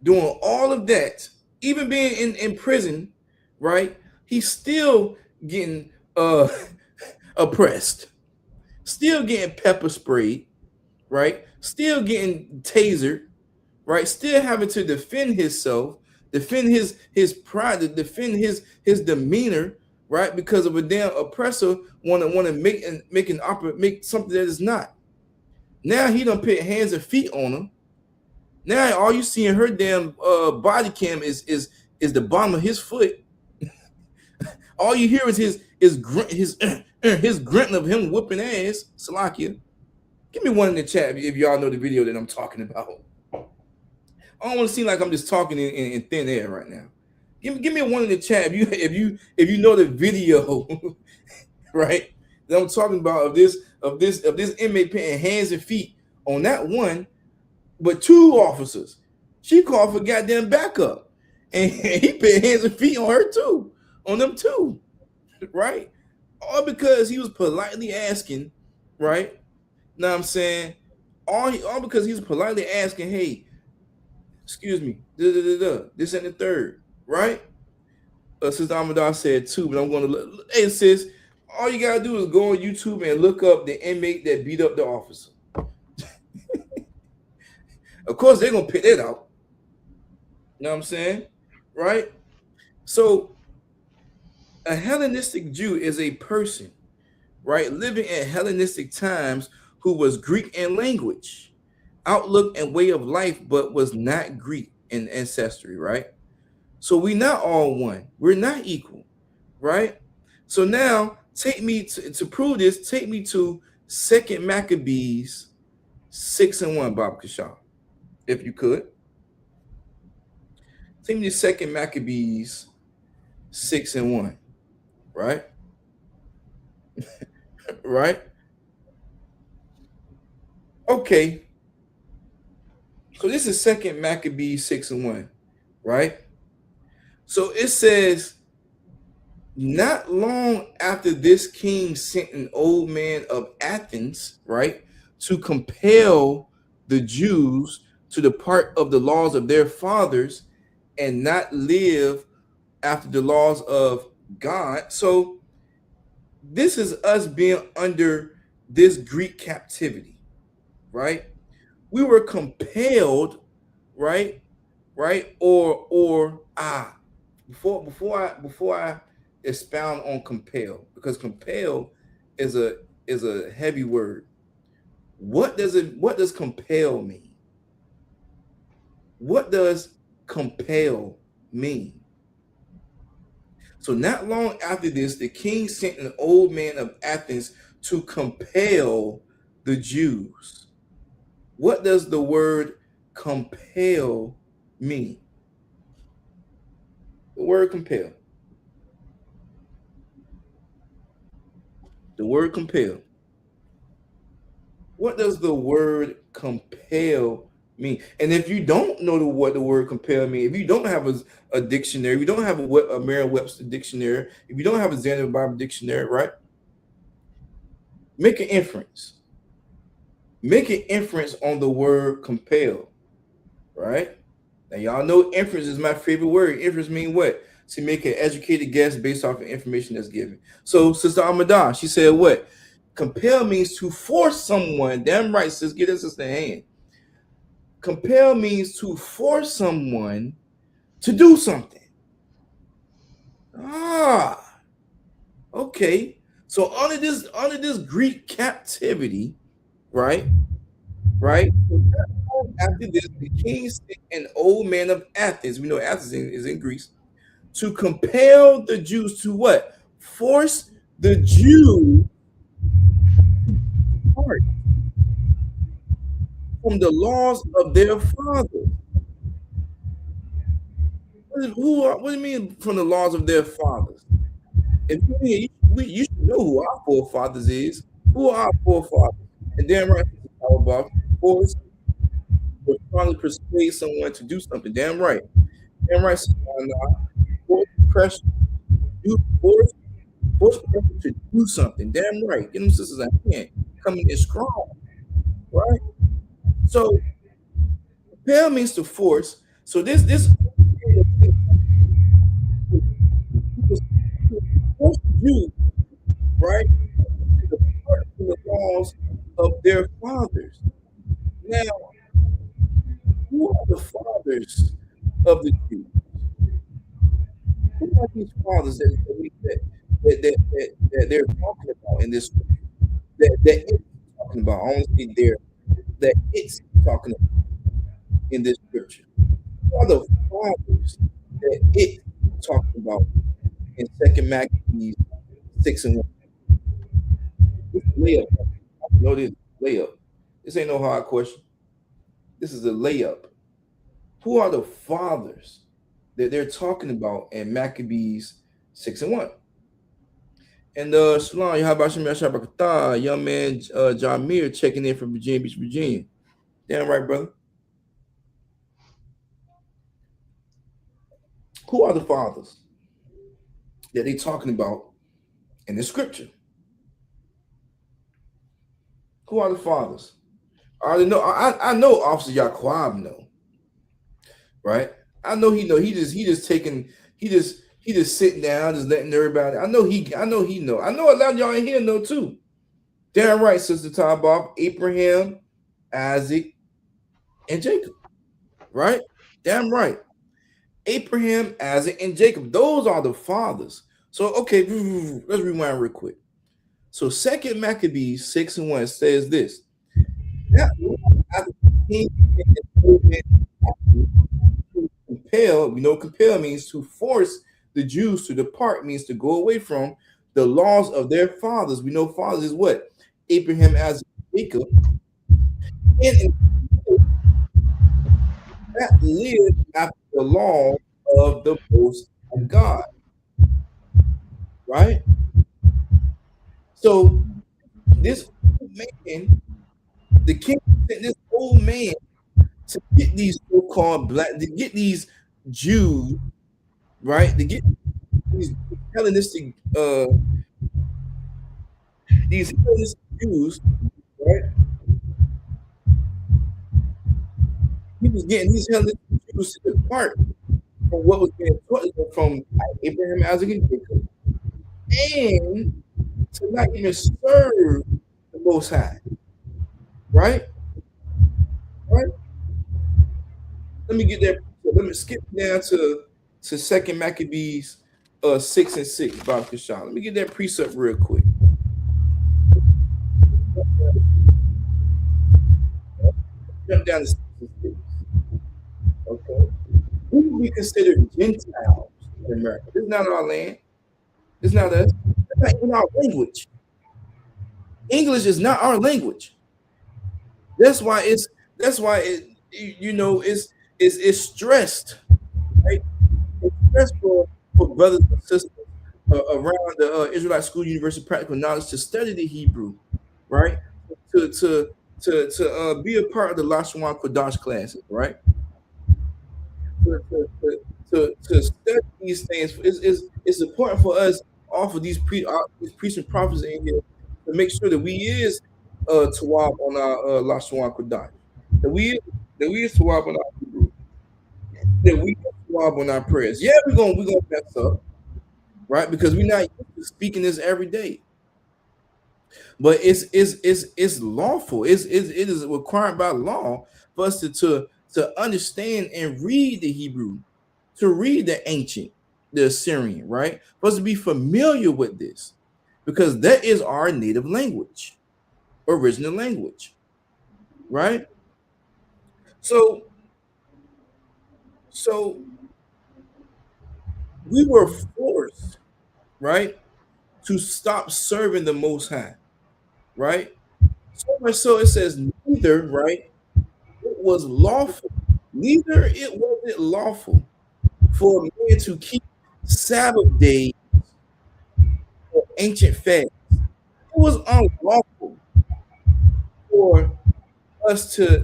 Doing all of that, even being in prison, right? He's still getting oppressed, still getting pepper sprayed, right? Still getting tasered, right? Still having to defend himself, defend his pride, defend his demeanor, right? Because of a damn oppressor want to make something that is not. Now he done put hands and feet on him. Now all you see in her damn body cam is the bottom of his foot. All you hear is his grunt of him whooping ass. Salakia. Give me one in the chat if y'all know the video that I'm talking about. I don't want to seem like I'm just talking in thin air right now. Give me one in the chat if you know the video, right? That I'm talking about of this inmate putting hands and feet on that one, but two officers. She called for goddamn backup, and he put hands and feet on her too, on them too, right? All because he was politely asking, right? Know what I'm saying? All because he was politely asking, hey, excuse me, this and the third, right? Sister Amadar said two, but I'm going to look. Hey, sis, all you got to do is go on YouTube and look up the inmate that beat up the officer. Of course, they're going to pick it out. You know what I'm saying? Right? So, a Hellenistic Jew is a person, right, living in Hellenistic times who was Greek in language, outlook, and way of life, but was not Greek in ancestry, right? So we're not all one. We're not equal, right? So now take me to prove this, take me to 2nd Maccabees 6:1, Bob Kashaw, if you could. Take me to 2nd Maccabees 6:1, right? Right? Okay. So this is 2nd Maccabees 6:1, right? So it says, not long after this king sent an old man of Athens, right, to compel the Jews to depart of the laws of their fathers and not live after the laws of God. So this is us being under this Greek captivity, right? We were compelled, right? Before I expound on compel, because compel is a heavy word. What does compel mean? What does compel mean? So not long after this, the king sent an old man of Athens to compel the Jews. What does the word compel mean? The word compel. The word compel. What does the word compel mean? And if you don't know what the word compel means, if you don't have a dictionary, if you don't have a Merriam-Webster dictionary, if you don't have a Xander Bible dictionary, right? Make an inference. Make an inference on the word compel, right? Now, y'all know inference is my favorite word. Inference means what? To make an educated guess based off of information that's given. So, Sister Amadan, she said what? Compel means to force someone. Damn right, sis. Get this sister hand. Compel means to force someone to do something. Okay, so under this Greek captivity, right? Right. So after this, the king sent an old man of Athens. We know Athens is in Greece to compel the Jews to what? Force the Jews apart from the laws of their fathers. What do you mean from the laws of their fathers? If you mean you should know who our forefathers is. Who are our forefathers? And damn right, how about force or trying to persuade someone to do something. Damn right. Damn right, Sister Anna. Force pressure, do force, force pressure to do something. Damn right. Get them sisters a hand. Coming in strong, right? So compel means to force. So this force you, right, to depart from the laws of their fathers. Now, who are the fathers of the Jews? Who are these fathers that they're talking about in this scripture? That it's talking about. I want to see there that it's talking about in this scripture. Who are the fathers that it's talking about in Second Maccabees 6:1? This is a layup. I know this layup. This ain't no hard question. This is a layup. Who are the fathers that they're talking about in Maccabees 6:1? And Shalom, how about Shabakata, young man John Muir checking in from Virginia Beach, Virginia. Damn right, brother. Who are the fathers that they talking about in the scripture? Who are the fathers? I already know. I know Officer Yaquab know, right? I know he know. He just taking. He just sitting down, just letting everybody. I know he know. I know a lot of y'all in here know too. Damn right, Sister Bob, Abraham, Isaac, and Jacob. Right? Damn right. Abraham, Isaac, and Jacob. Those are the fathers. So okay, let's rewind real quick. So Second Maccabees 6:1 says this. That after the king and the old man to compel, we know compel means to force the Jews to depart, means to go away from the laws of their fathers. We know fathers is what? Abraham, Isaac, Jacob. And that lived after the law of the Most High God. Right? So this man, the king sent this old man to get these so-called black, to get these Jews, right? To get these Hellenistic, these Hellenistic Jews, right? He was getting these Hellenistic Jews to depart from what was being taught from Abraham, Isaac, and Jacob, and to not even serve the Most High, right? Right? Let me get that. Let me skip down to Second Maccabees 6:6, Bob Kishon. Let me get that precept real quick. Jump down to 6:6. Okay. Who do we consider Gentiles in America? This is not our land. It's not us. It's not even our language. English is not our language. That's why it you know it's stressed, right? It's stressed for brothers and sisters around the Israelite School University Practical Knowledge to study the Hebrew, right? To be a part of the Lashwan Kodash classes, right? To study these things. It's important for us, off of these priests and prophets in here, to make sure that we is Tawab on our Lashwan Kodash. That we is Tawab on our Hebrew. That we is Tawab on our prayers. Yeah, we're gonna mess up, right? Because we're not used to speaking this every day. But it's lawful. It is required by law for us to understand and read the Hebrew, to read the ancient, the Assyrian, right? For us to be familiar with this, because that is our native language, original language, right? So we were forced, right, to stop serving the Most High, right? So much so it says neither, right? It was lawful. Neither it wasn't lawful for a man to keep Sabbath days or ancient fasts. It was unlawful for us to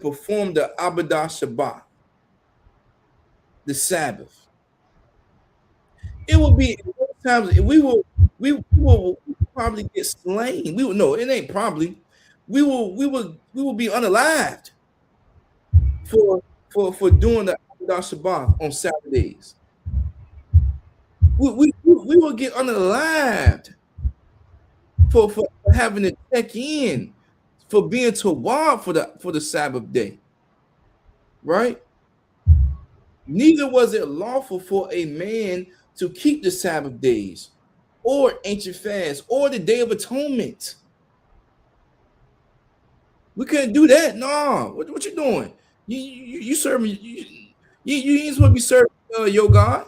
perform the Abadah Shabbat, the Sabbath. It would be times we will probably get slain. We will no, it ain't probably. We will be unalived for doing the Avodah Shabbat on Saturdays. We will get unalived for having to check in, for being tawab for the Sabbath day, right? Neither was it lawful for a man to keep the Sabbath days, or ancient fasts, or the Day of Atonement. We couldn't do that. No, what you doing? You serving you ain't supposed to be serving your God.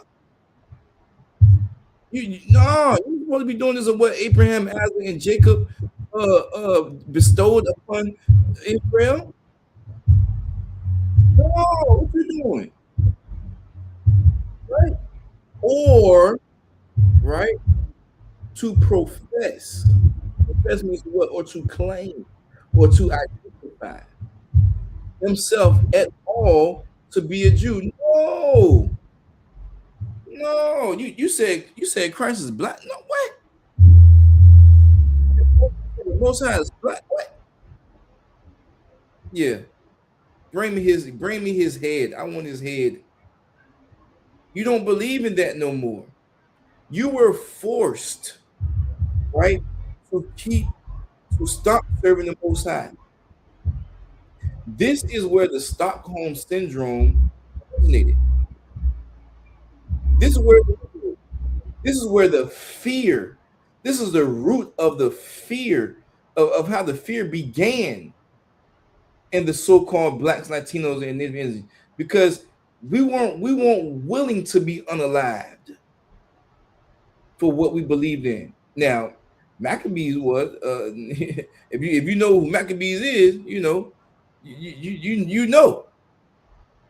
No, you're supposed to be doing this of what Abraham, Isaac, and Jacob bestowed upon Israel. No, what you doing? Right? Or right to profess. Profess means what? Or to claim, or to identify himself at all to be a Jew. No, no. You said Christ is black. No, what? The Most High is black. What? Yeah. Bring me his head. I want his head. You don't believe in that no more. You were forced, right, to stop serving the Most High. This is where the Stockholm syndrome originated. This is where the fear. This is the root of the fear of how the fear began in the so-called blacks, Latinos, and Native Indians, because we weren't willing to be unalived for what we believed in. Now, Maccabees was if you know who Maccabees is, you know, you know.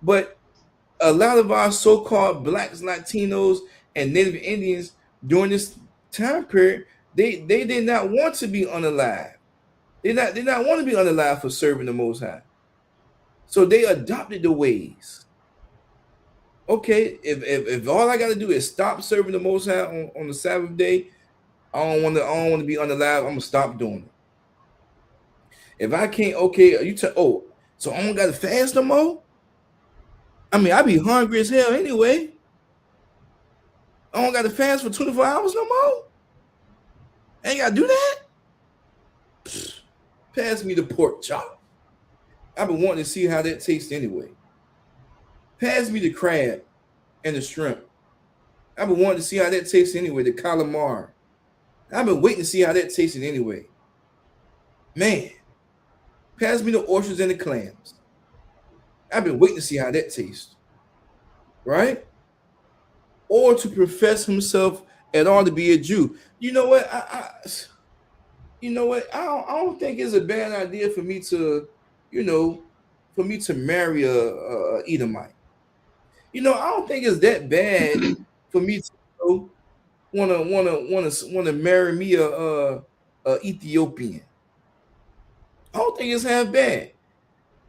But a lot of our so-called blacks, Latinos, and Native Indians during this time period, they did not want to be unalive. They did not want to be unalive for serving the Most High. So they adopted the ways. Okay, if all I got to do is stop serving the Most High on the Sabbath day, I don't want to be unalive. I'm gonna stop doing it. If I can't, okay, so I don't got to fast no more. I mean, I be hungry as hell anyway. I don't got to fast for 24 hours no more. I ain't got to do that. Pfft, pass me the pork chop. I've been wanting to see how that tastes anyway. Pass me the crab and the shrimp. I've been wanting to see how that tastes anyway. The calamari. I've been waiting to see how that tasted anyway. Man, pass me the oysters and the clams. I've been waiting to see how that tastes. Right? Or to profess himself at all to be a Jew. You know what? You know what? I don't think it's a bad idea for me to, marry a Edomite. You know, I don't think it's that bad for me to wanna marry me a Ethiopian. I don't think it's half bad.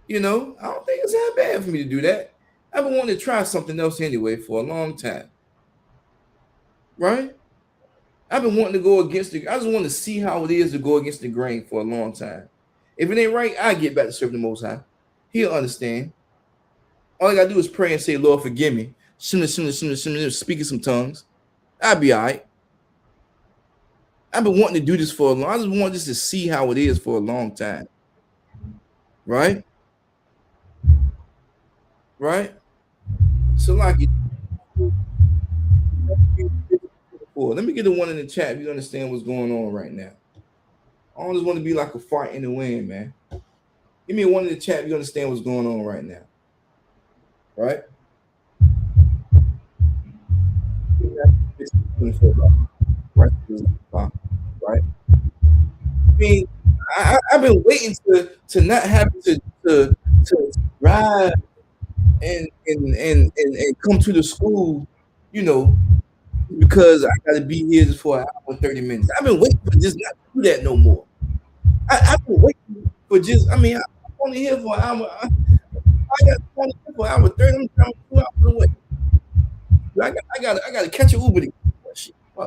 You know, I don't think it's half bad for me to do that. I've been wanting to try something else anyway for a long time. Right? I've been wanting to go against I just want to see how it is to go against the grain for a long time. If it ain't right, I get back to serving the Most High. He'll understand. All I gotta do is pray and say, Lord, forgive me. Speaking some tongues. I'll be all right. I've been wanting to do this for a long. I just want just to see how it is for a long time. Right? Right? So like Let me get the one in the chat if you understand what's going on right now. I don't just want to be like a fart in the wind, man. Give me one in the chat if you understand what's going on right now. Right? Right? I mean, I've been waiting to not have to drive and come to the school, you know, because I got to be here just for an hour and 30 minutes. I've been waiting for just not to do that no more. I've been waiting for just, I mean, I'm only here for an hour. I got only here for an hour 30. I'm trying to 2 hours away. I got to catch an Uber. Shit. I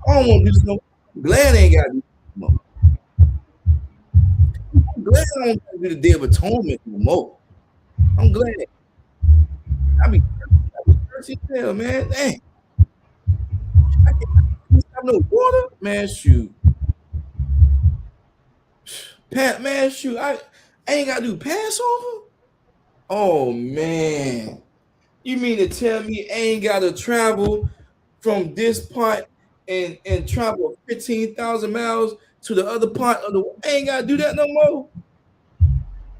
don't want to do this no more. I'm glad I ain't got to do this no more. I'm glad I don't got to do the Day of Atonement no more. I'm glad. I be thirsty as hell, man. Dang. I can't have no water, man. Shoot. Man, shoot. I ain't got to do Passover. Oh man. You mean to tell me I ain't got to travel from this part and travel 15,000 miles to the other part of the world? I ain't got to do that no more.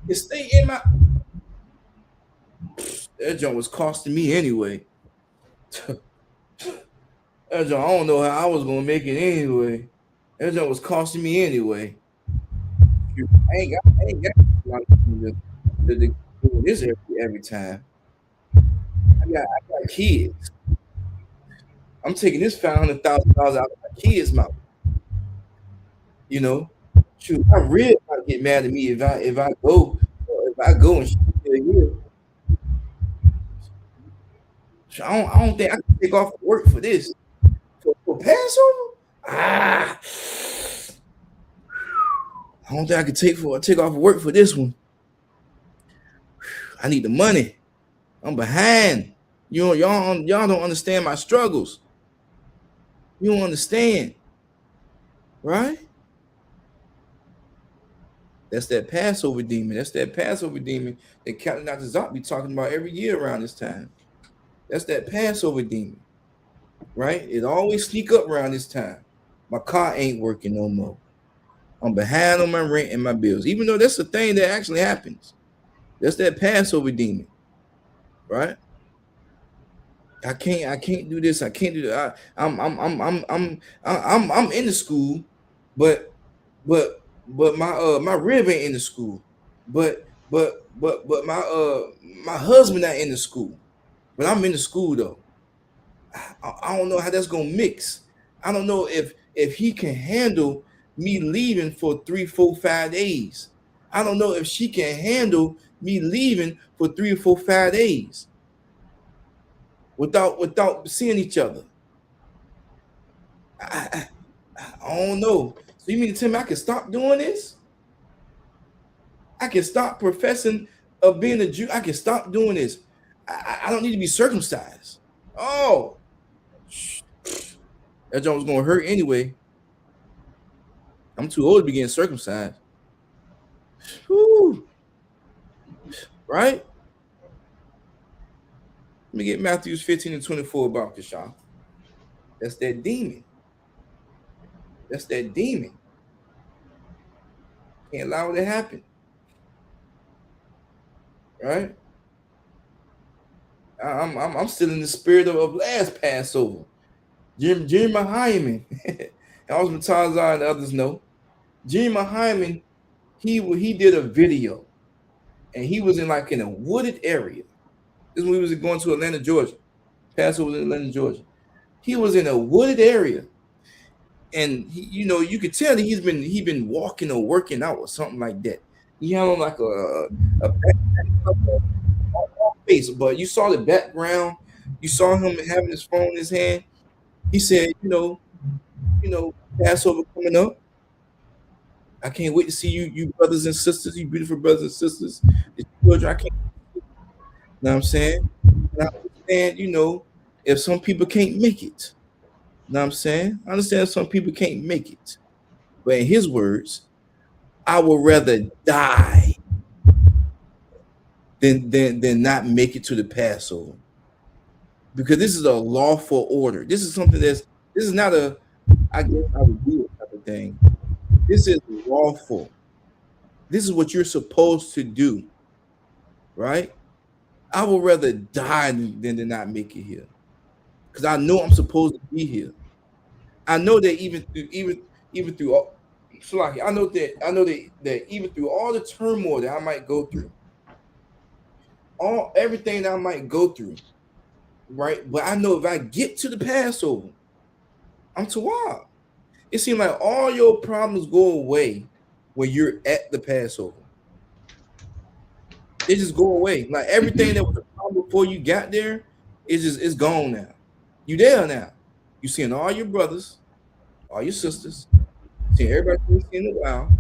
It stay in my. That joint was costing me anyway. That joint, I don't know how I was gonna make it anyway. That joint was costing me anyway. I ain't got to do this every time. I got kids. I'm taking this $500,000 out of my kids' mouth. You know, shoot, I really might get mad at me if I go and shit here. So I don't think I can take off work for this. For Passover? I don't think I can take off work for this one. I need the money. I'm behind. Y'all don't understand my struggles. You don't understand, right? That's that Passover demon. That's that Passover demon that Captain Dr. Zop be talking about every year around this time. That's that Passover demon, right? It always sneak up around this time. My car ain't working no more. I'm behind on my rent and my bills, even though that's the thing that actually happens. That's that Passover demon, right? I can't do this. I can't do that. I'm in the school, but my rib ain't in the school. But my husband not in the school. But I'm in the school though. I don't know how that's gonna mix. I don't know if he can handle me leaving for 3, 4, 5 days. I don't know if she can handle me leaving for 3 or 4, 5 days without seeing each other. I don't know. So you mean to tell me I can stop doing this? I can stop professing of being a Jew. I can stop doing this. I don't need to be circumcised. Oh, that joint was gonna hurt anyway. I'm too old to be getting circumcised. Whew. Right? Let me get Matthews 15 and 24 about this, y'all. That's that demon. That's that demon. Can't allow it to happen. Right? I'm still in the spirit of last Passover. Jimmy Hyman, Osman Tazar and others know. Jimmy Hyman, he did a video, and he was in a wooded area. This is when we was going to Atlanta, Georgia. Passover was in Atlanta, Georgia. He was in a wooded area, and you could tell that he been walking or working out or something like that. He had on like a face, but you saw the background. You saw him having his phone in his hand. He said, Passover coming up. I can't wait to see you brothers and sisters, you beautiful brothers and sisters. The children, I can't. You know what I'm saying? And I understand, if some people can't make it. You know what I'm saying? I understand some people can't make it. But in his words, I would rather die than not make it to the Passover. because this is a lawful order. This is something this is not a, I guess I would do it type of thing. This is lawful. This is what you're supposed to do, right? I would rather die than to not make it here, because I know I'm supposed to be here. I know that even through all, so like I know that even through all the turmoil that I might go through, all everything that I might go through, right? But I know if I get to the Passover, I'm Tawab. It seems like all your problems go away when you're at the Passover. They just go away. Like everything that was a problem before you got there, it's gone now. You there now. You seeing all your brothers, all your sisters, seeing everybody you've seen in a while,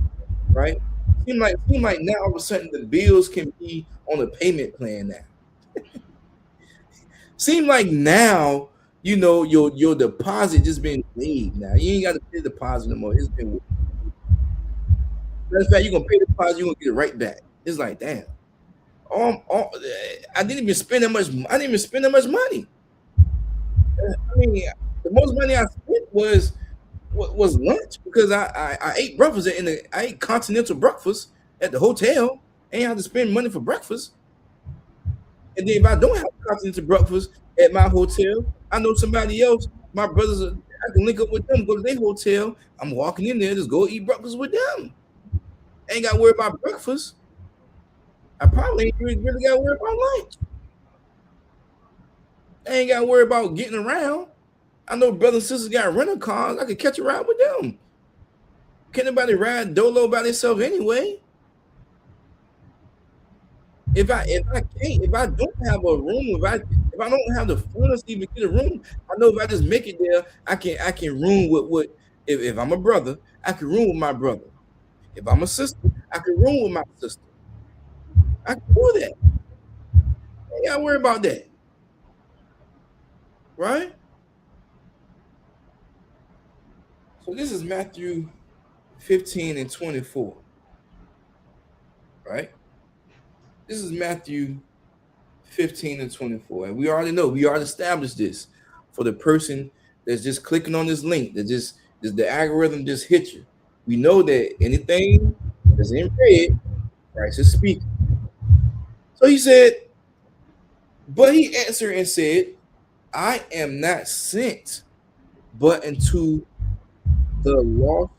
right? Seem like now all of a sudden the bills can be on a payment plan now. Seem like now, you know, your deposit just been made now. You ain't got to pay the deposit no more. It's been, matter of fact, you're gonna pay the deposit, you're gonna get it right back. It's like, damn. I didn't even spend that much. I didn't even spend that much money. I mean, the most money I spent was lunch, because I ate breakfast I ate continental breakfast at the hotel. Ain't have to spend money for breakfast. And then if I don't have continental breakfast at my hotel, I know somebody else. My brothers, I can link up with them, go to their hotel. I'm walking in there, just go eat breakfast with them. Ain't got to worry about breakfast. I probably ain't really got to worry about lunch. I ain't got to worry about getting around. I know brothers and sisters got rental cars. I could catch a ride with them. Can't nobody ride dolo by themselves anyway. If I don't have a room, if I don't have the funds to even get a room, I know if I just make it there, I can room with if I'm a brother, I can room with my brother. If I'm a sister, I can room with my sister. I can do that. I ain't gotta worry about that. Right? So this is Matthew 15 and 24. Right? This is Matthew 15 and 24. And we already know, we already established this for the person that's just clicking on this link, that just the algorithm just hit you. We know that anything that's in red, Christ is speaking. So he said, but he answered and said, I am not sent but unto the lost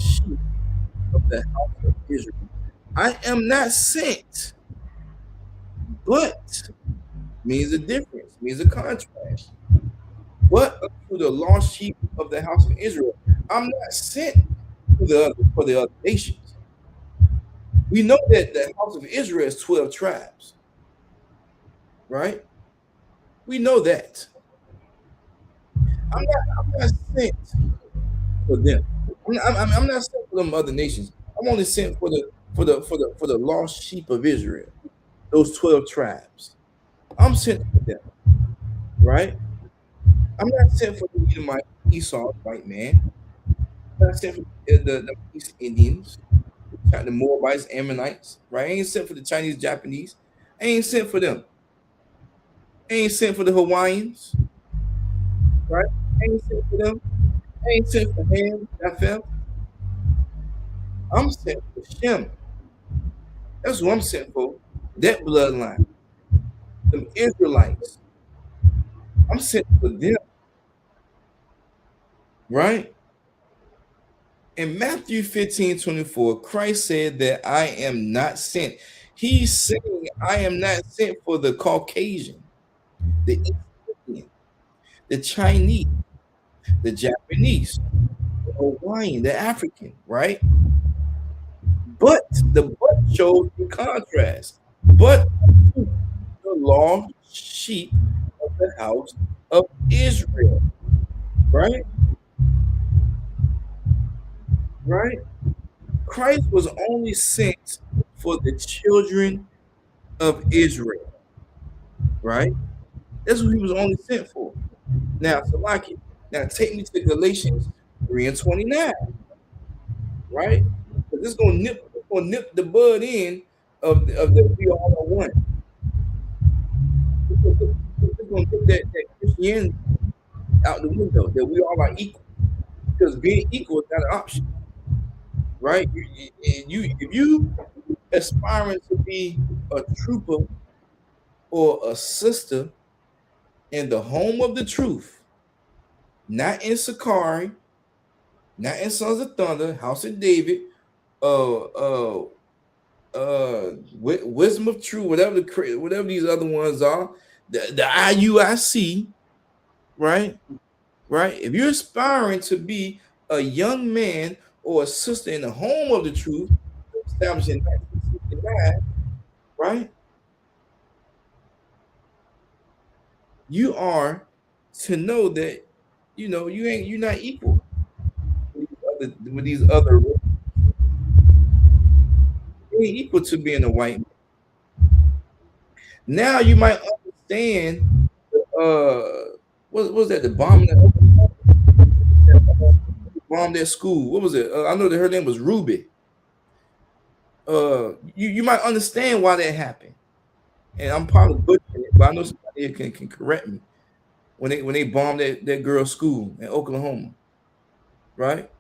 sheep of the house of Israel. I am not sent, but means a difference, means a contrast. But unto the lost sheep of the house of Israel. I'm not sent for the other nations. We know that the house of Israel is 12 tribes, right? We know that. I'm not sent for them. I'm not sent for them other nations. I'm only sent for the lost sheep of Israel, those 12 tribes. I'm sent for them, right? I'm not sent for the Edomite, Esau, white man. I'm not sent for the East Indians, the Moabites, Ammonites, right? I ain't sent for the Chinese, Japanese. I ain't sent for them. I ain't sent for the Hawaiians, right? I ain't sent for them. I ain't sent for Ham, Japheth. I'm sent for Shem. That's who I'm sent for. That bloodline. Them Israelites. I'm sent for them. Right? In Matthew 15:24, Christ said that I am not sent. He's saying I am not sent for the Caucasian, the Indian, the Chinese, the Japanese, the Hawaiian, the African, right? But the but shows the contrast. But the lost sheep of the house of Israel, right? Right? Christ was only sent for the children of Israel, right? That's what he was only sent for. Now, Salaki, now take me to Galatians 3 and 29, right? Because this is gonna nip the bud in of the we all are one. gonna get that Christianity out the window, that we all are equal. Because being equal is not an option, right? If you aspiring to be a trooper or a sister in the home of the truth, not in Sakari, not in Sons of Thunder, House of David, Wisdom of Truth, whatever these other ones are, the IUIC, right? Right? If you're aspiring to be a young man or a sister in the home of the truth, established in 1969, right? You are to know that you're not equal with these other you ain't equal to being a white man. Now you might understand what was that, the bomb that bombed their school. What was it? I know that her name was Ruby. You might understand why that happened. And I'm probably butchering it, but I know somebody here can correct me. When they bombed that girl's school in Oklahoma, right?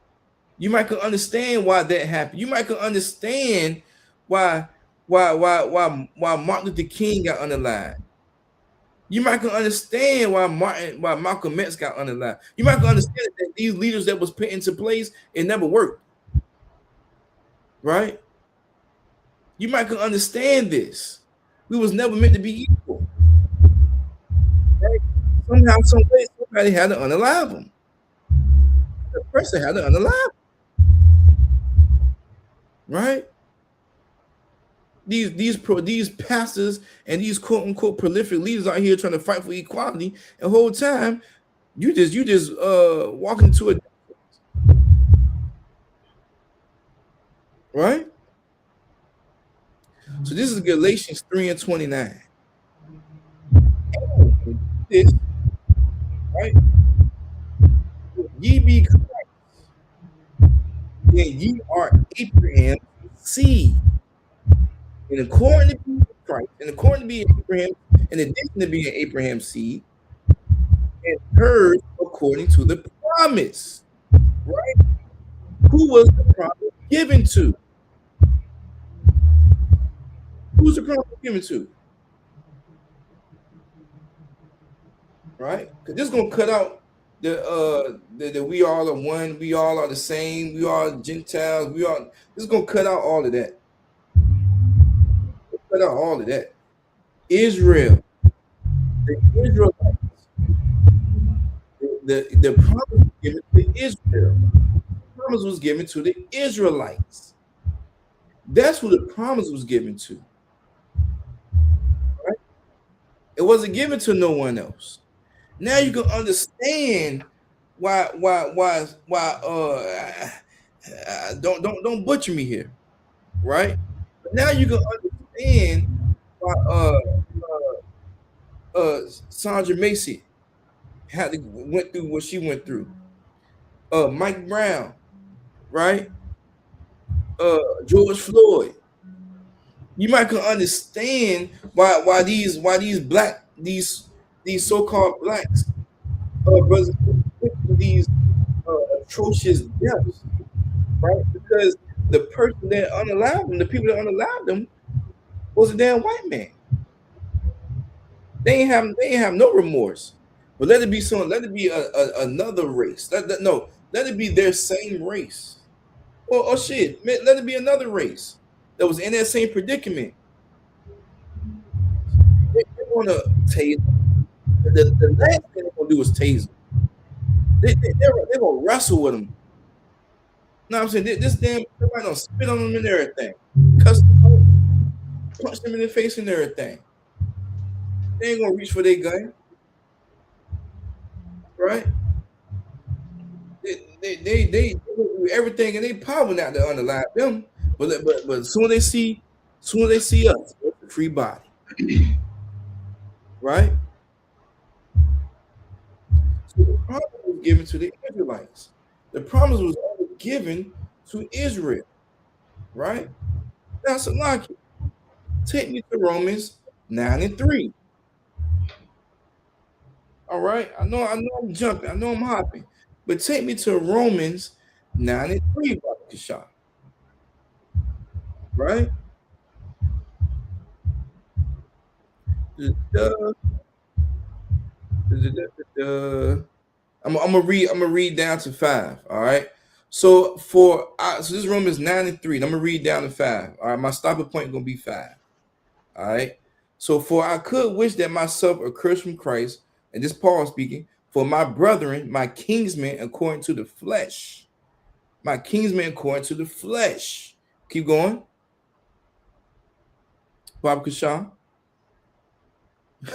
You might could understand why that happened. You might could understand why Martin Luther King got underlined. You might could understand why Malcolm X got underlined. You might could understand that these leaders that was put into place, it never worked. Right? You might could understand this. We was never meant to be equal. Right? Somehow, some way, somebody had to unalive them. The person had to unalive them. Right? These pastors and these quote unquote prolific leaders out here trying to fight for equality, and the whole time you just walking into it, right? So this is Galatians 3:29. This, right? Ye be Christ, then ye are Abraham's seed. And according to being Christ, and according to being Abraham, in addition to being Abraham's seed, and heard according to the promise, right? Who was the promise given to? Who's the promise given to? Right? Because this is gonna cut out the we all are one, we all are the same, we are Gentiles, this is gonna cut out all of that. Cut out all of that. Israel, the Israelites, the promise was given to Israel. The promise was given to the Israelites. That's who the promise was given to. Right? It wasn't given to no one else. Now you can understand why don't butcher me here, right? But now you can understand why Sandra Macy went through what she went through. Mike Brown, right? George Floyd. You might can understand why these so-called blacks brothers these atrocious deaths, right? Because the person that unallowed them, the people that unallowed them, was a damn white man. They ain't have no remorse. But let it be another race. Let it be their same race. Or shit, let it be another race that was in that same predicament. They want to tase them. The last thing they're gonna do is tase them. They're gonna wrestle with them. You know what I'm saying? This damn everybody gonna spit on them and everything, cuss them out, punch them in the face and everything. They ain't gonna reach for their gun, right? They do everything in their power not to unalive them, but soon as they see us, free body, right? So the promise was given to the Israelites. The promise was only given to Israel, right? Now, Salaki, take me to Romans 9:3. All right. I know I'm jumping. I know I'm hopping. But take me to Romans 9:3, Baba Kasha. Right? Da, da, da, da, da. I'm gonna read down to 5. All right. So so this Romans 9:3. I'm gonna read down to 5. All right. My stopping point gonna be 5. All right. So for I could wish that myself accursed from Christ, and this Paul speaking, for my brethren, my kinsmen according to the flesh. My kinsmen according to the flesh. Keep going. Bob Kashaw.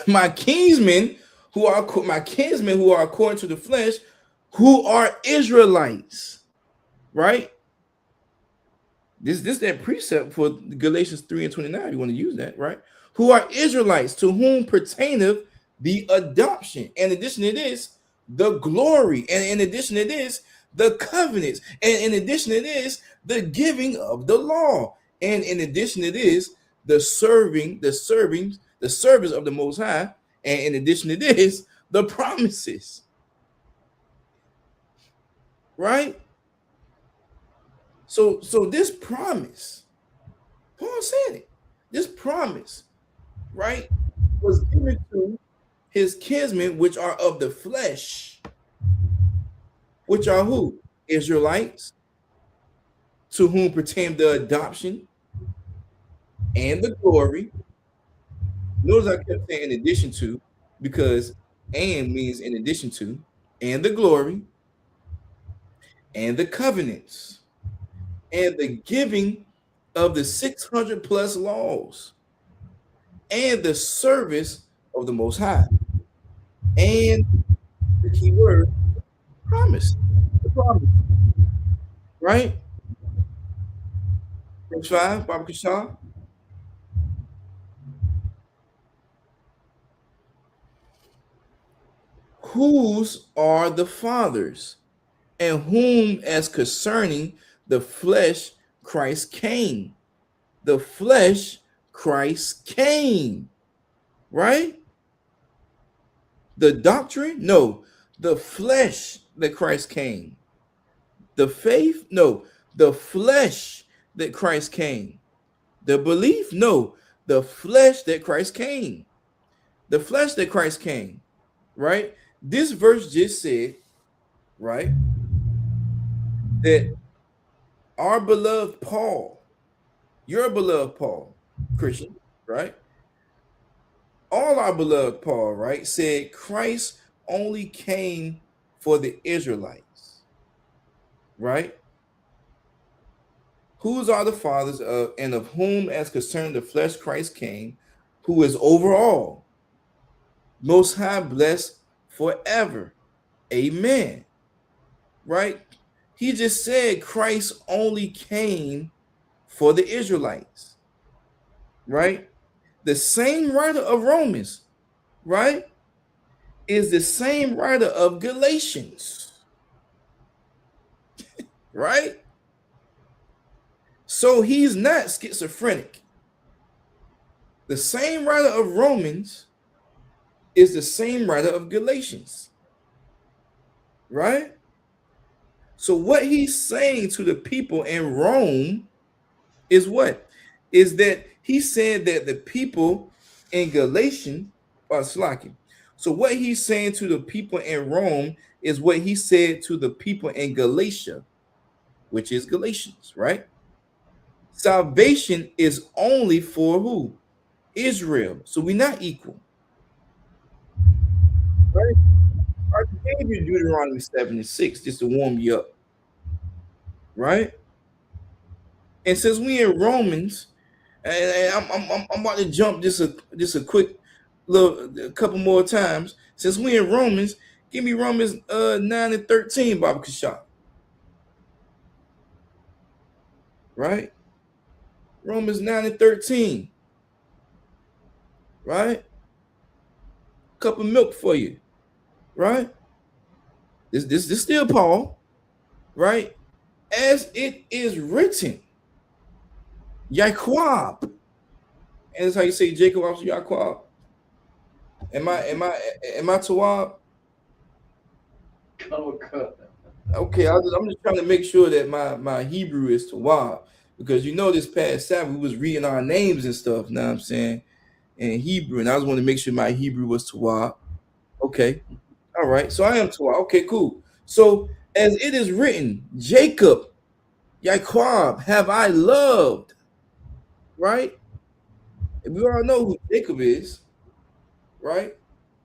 My kinsmen who are according to the flesh, who are Israelites. Right? This that precept for Galatians 3:29. You want to use that, right? Who are Israelites, to whom pertaineth the adoption. In addition to this, the glory. And in addition to this, the covenants. And in addition to this, the giving of the law. And in addition to this, the service of the Most High. And in addition to this, the promises. Right? So this promise, Paul said it. This promise, right, was given to his kinsmen, which are of the flesh, which are who? Israelites, to whom pertain the adoption and the glory. Notice I kept saying in addition to, because and means in addition to, and the glory, and the covenants, and the giving of the 600 plus laws, and the service of the Most High, and the key word, promise. The promise, right? Verse 5, Baba Kishar. Whose are the fathers, and whom, as concerning the flesh, Christ came. The flesh, Christ came, right? The doctrine, no. The flesh that Christ came. The faith, no. The flesh that Christ came. The belief, no. The flesh that Christ came. The flesh that Christ came, right? This verse just said, right, that our beloved Paul, your beloved Paul, Christian, right? All our beloved Paul, right, said Christ only came for the Israelites, right? Whose are the fathers of, and of whom, as concerning the flesh, Christ came, who is over all, Most High, blessed forever. Amen. Right? He just said Christ only came for the Israelites. Right? The same writer of Romans, right, is the same writer of Galatians. Right? So he's not schizophrenic. The same writer of Romans is the same writer of Galatians. Right? So what he's saying to the people in Rome is what? Is that he said that the people in Galatians are slacking. So what he's saying to the people in Rome is what he said to the people in Galatia, which is Galatians, right? Salvation is only for who? Israel. So we're not equal. Right? I gave you Deuteronomy 7:6 just to warm you up. Right? And since we in Romans, and I'm about to jump just a quick a couple more times. Since we in Romans, give me Romans 9:13, Baba Kashab. Right? Romans 9:13. Right? Cup of milk for you. Right? This still Paul. Right? As it is written, Yaquab. And that's how you say Jacob, also Yaquab. Am I Tawab? Okay, I'm just trying to make sure that my Hebrew is Tawab, because this past Sabbath we was reading our names and stuff. Now I'm saying in Hebrew, and I just want to make sure my Hebrew was Tawab. Okay, all right. So I am Tawab. Okay, cool. So as it is written, Jacob, Yaquab, have I loved. Right? And we all know who Jacob is. Right?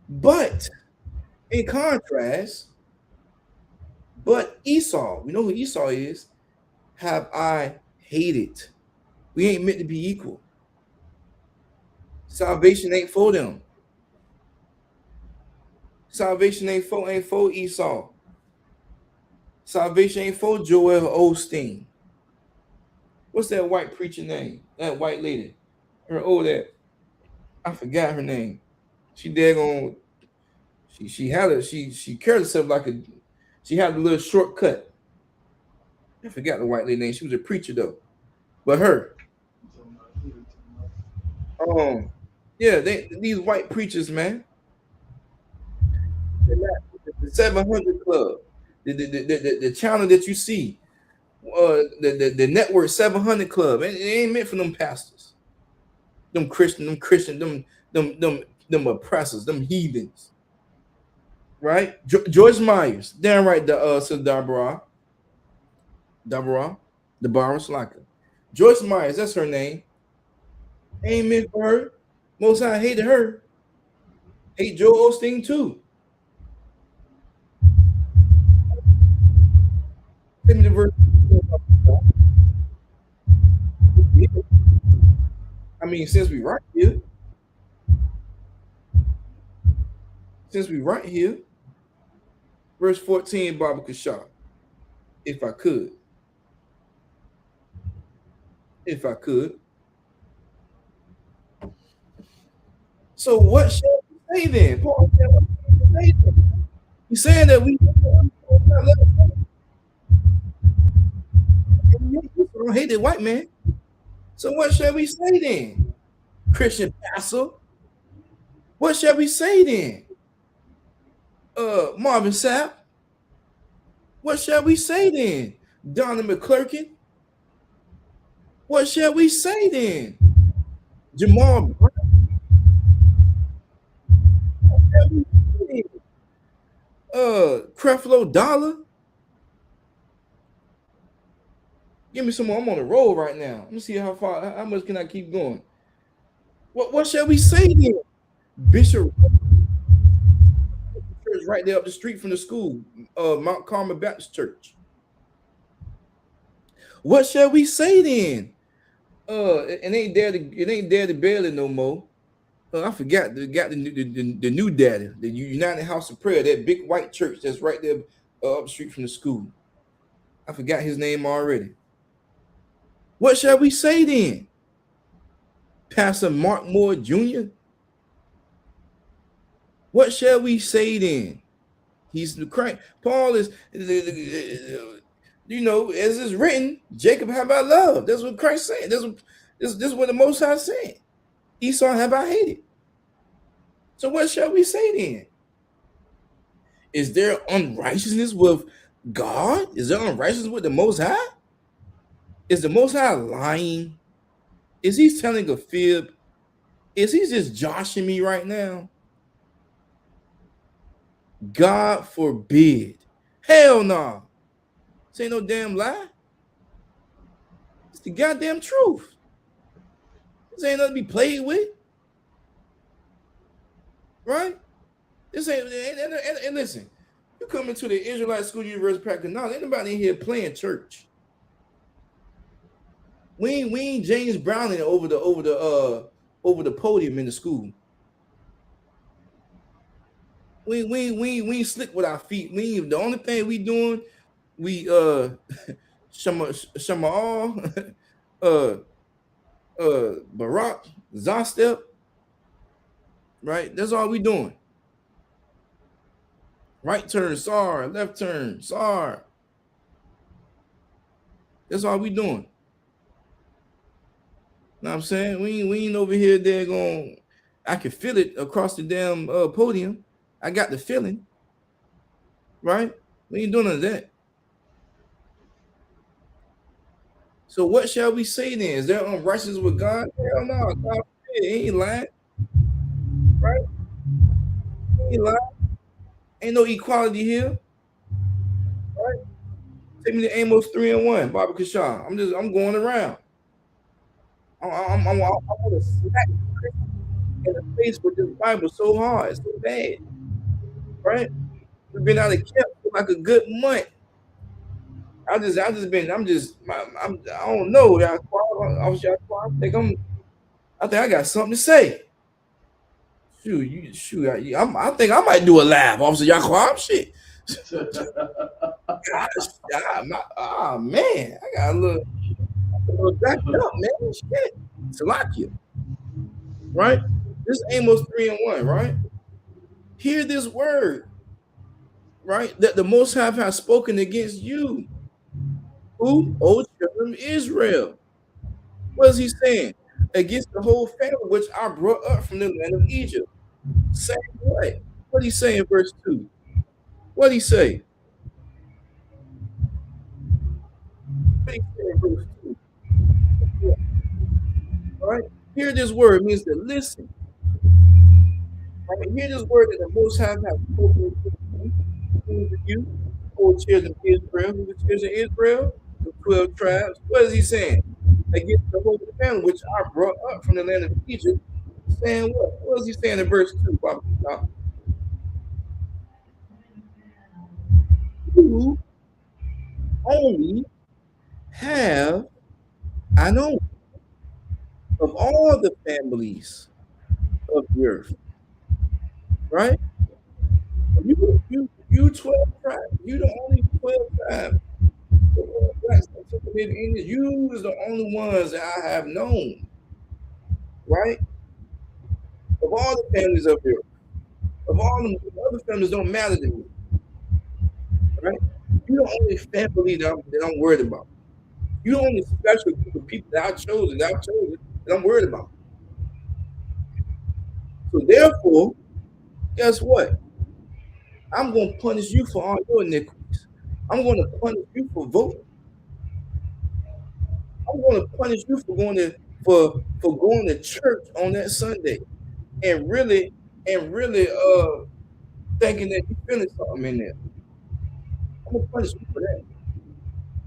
But in contrast, but Esau, we know who Esau is. Have I hated. We ain't meant to be equal. Salvation ain't for them. Salvation ain't for Esau. Salvation ain't for Joel Osteen. What's that white preacher name? That white lady. That I forgot her name. She daggone. She carried herself like she had a little shortcut. I forgot the white lady name. She was a preacher though. But her. Yeah, these white preachers, man. The 700 Club, the channel that you see, the network 700 Club, it ain't meant for them pastors, them Christian, them oppressors, them heathens, right? Joyce Myers, damn right, said Deborah, the Slaka. Joyce Myers, that's her name. Ain't meant for her. Most I hated her. Hate Joel Osteen too. Give me the verse. I mean, since we right here, verse 14, Baba Kashar, if I could. So what shall we say then? Paul said, what shall we say then? He's saying that we don't hate the white man. So what shall we say then? Christian pastor. What shall we say then? Marvin Sapp. What shall we say then? Donna McClurkin. What shall we say then? Jamal Brown. What shall we say then? Creflo Dollar. Give me some more. I'm on the roll right now. Let me see how much can I keep going. What shall we say then? Bishop Church right there up the street from the school, Mount Carmel Baptist Church. What shall we say then? It ain't there to bail it no more. I forgot the new daddy, the United House of Prayer, that big white church that's right there up the street from the school. I forgot his name already. What shall we say then? Pastor Mark Moore Jr. What shall we say then? He's the Christ. Paul is, as it's written, Jacob have I loved. That's what Christ said. This is what the Most High said. Esau have I hated. So what shall we say then? Is there unrighteousness with God? Is there unrighteousness with the Most High? Is the Most High lying? Is he telling a fib? Is he just joshing me right now? God forbid. Hell no. This ain't no damn lie. It's the goddamn truth. This ain't nothing to be played with. Right? This ain't, and listen, you come into the Israelite School University practice knowledge, ain't nobody in here playing church. We ain't James Browning over the podium in the school. We ain't slick with our feet. The only thing we doing, we Shamal Barak Zastep, right? That's all we doing. Right turn, SAR, left turn, SAR. That's all we doing. Know what I'm saying? We ain't over here there going. I can feel it across the damn podium. I got the feeling, right? We ain't doing none of that. So what shall we say then? Is there unrighteousness with God? Hell no. God ain't lying. Right? He ain't lying. Ain't no equality here. Right? Take me to Amos 3:1, Baba Kashaw. I'm going around. I want to smack in the face with this Bible so hard, so bad. Right? We've been out of camp for like a good month. I don't know. I think I got something to say. I think I might do a live, Officer Yaquab. Shit. Gosh, man, I got a little backed up, man. Shit. Salakia. Right? This Amos 3:1, right? Hear this word, right? That the Most High has spoken against you. Who? O children of Israel. What is he saying? Against the whole family which I brought up from the land of Egypt. Same way. What he say in verse 2? What he say? What he say in verse 2? Right? Hear this word means to listen. Right? Hear this word that the Most High has spoken to you, O children of Israel. Who the children of Israel? The 12 tribes. What is he saying? Against the whole family which I brought up from the land of Egypt. Saying what? What is he saying in verse 2? You only have, I know, of all the families of the earth, right? You 12 tribes. You the only 12 tribes. You is the only ones that I have known, right? Of all the families of the earth, of all the other families don't matter to me, right? You the only family that I'm worried about. You the only special group of people that I've chosen that I'm worried about. So therefore, guess what? I'm going to punish you for all your iniquities. I'm going to punish you for voting. I'm going to punish you for going to church on that Sunday and really thinking that you're feeling something in there. I'm going to punish you for that.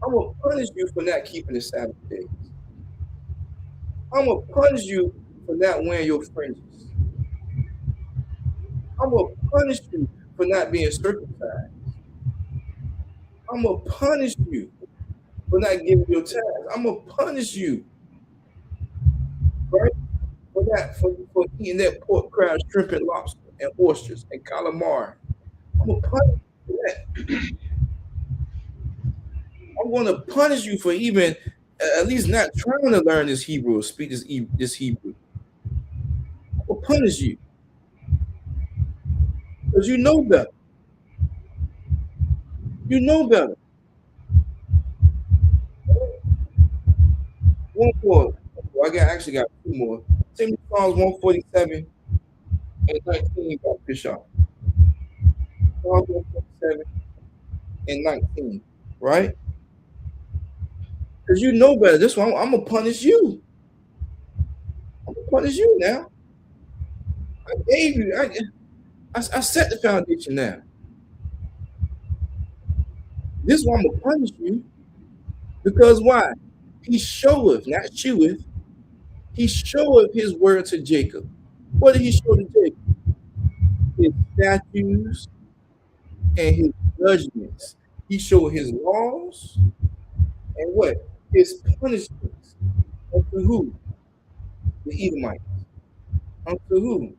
I'm going to punish you for not keeping the Sabbath days. I'm going to punish you for not wearing your fringes. I'm going to punish you for not being circumcised. I'm going to punish you for not giving your tithes. I'm going to punish you, right? For eating that pork, crab, shrimp, and lobster, and oysters, and calamari. I'm going to punish you for that. I'm going to punish you for even at least not trying to learn this Hebrew or speak this Hebrew. I'm going to punish you because you know better. You know better. One more. I actually got two more. Send me Psalms 147 and 19 by Bishop. Psalms 147 and 19, right? Because you know better. This one, I'm going to punish you. I'm going to punish you now. I gave you, I set the foundation now. This one I'm going to punish you. Because why? He showeth, not sheweth. He showeth his word to Jacob. What did he show to Jacob? His statutes and his judgments. He showed his laws and what? His punishments. Unto who? The Edomites. Unto who?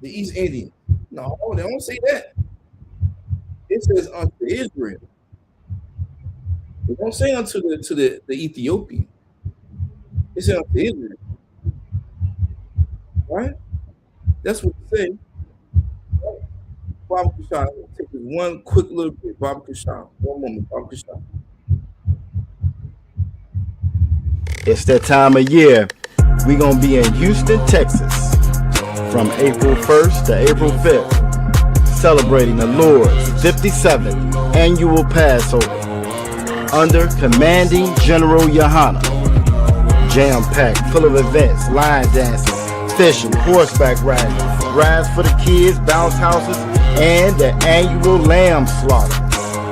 The East Indians. No, they don't say that. It says unto Israel. It don't say unto the Ethiopian. It says unto Israel. Right? That's what it says. Baba Kushan, take this one quick little bit. Baba Kushan. One moment, Baba Kushan. It's that time of year. We're going to be in Houston, Texas from April 1st to April 5th, celebrating the Lord's 57th annual Passover under commanding General Yohana. Jam-packed, full of events, line dancing, fishing, horseback riding, rides for the kids, bounce houses, and the annual lamb slaughter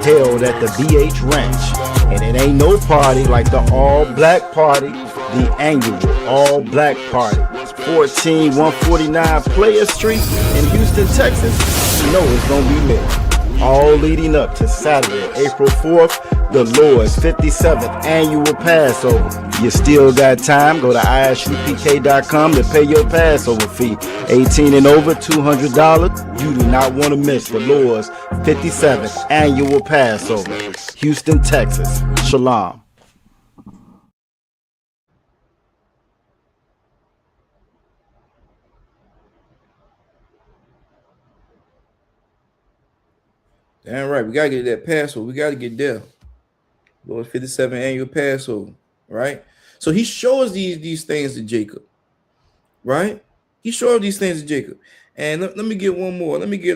held at the BH Ranch. And it ain't no party like the all-black party, the annual all-black party. 14149 Player Street in Houston, Texas. You know it's gonna be lit. All leading up to Saturday, April 4th, the Lord's 57th annual Passover. You still got time. Go to ISUPK.com to pay your Passover fee. 18 and over, $200. You do not want to miss the Lord's 57th annual Passover. Houston, Texas. Shalom. Damn right. We gotta get that Passover. We gotta get there. Lord's 57th annual Passover, right? So he shows these things to Jacob, right? He showed these things to Jacob. And let me get one more. Let me get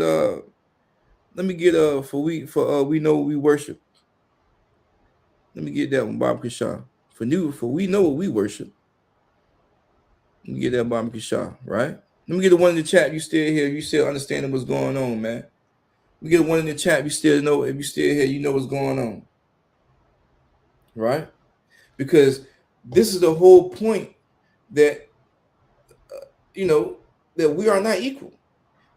for we know what we worship. Let me get that one, Bob Kishar. For we know what we worship. Let me get that Bob Kishar, right? Let me get the one in the chat. You still here? You still understanding what's going on, man? We get one in the chat. You still know. If you still here, you know what's going on, right? Because this is the whole point that that we are not equal.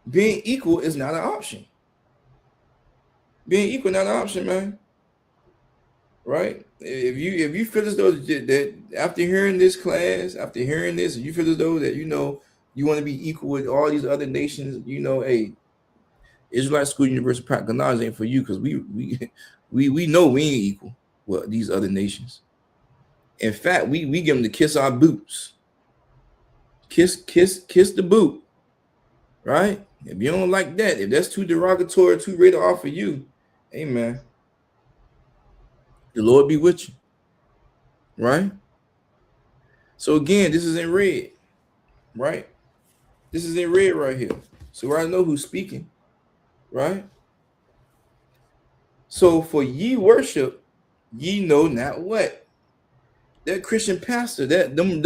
Being equal is not an option. Being equal not an option, man. Right? If you feel as though that after hearing this class, after hearing this, you feel as though that you want to be equal with all these other nations, hey, Israelite School Universal Practical Knowledge ain't for you, because we know we ain't equal with these other nations. In fact, we give them to kiss our boots. Kiss the boot. Right? If you don't like that, if that's too derogatory, too rated off for you, amen. The Lord be with you. Right? So again, this is in red. Right? This is in red right here. So I know who's speaking. Right? So for ye worship, ye know not what. That Christian pastor, that them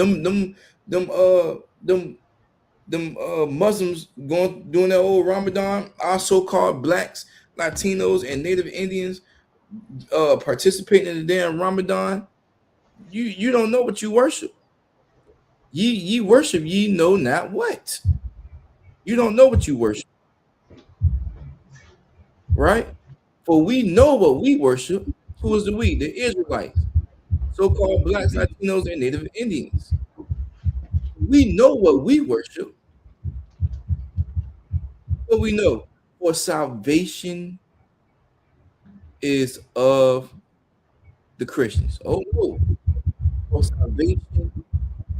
Muslims doing that old Ramadan, our so-called blacks, Latinos, and Native Indians participating in the damn Ramadan. You don't know what you worship. Ye worship, ye know not what. You don't know what you worship. Right? For we know what we worship. Who is the we? The Israelites, so-called blacks, Latinos, and Native Indians. We know what we worship. What we know, for salvation is of the Christians. Oh no, for salvation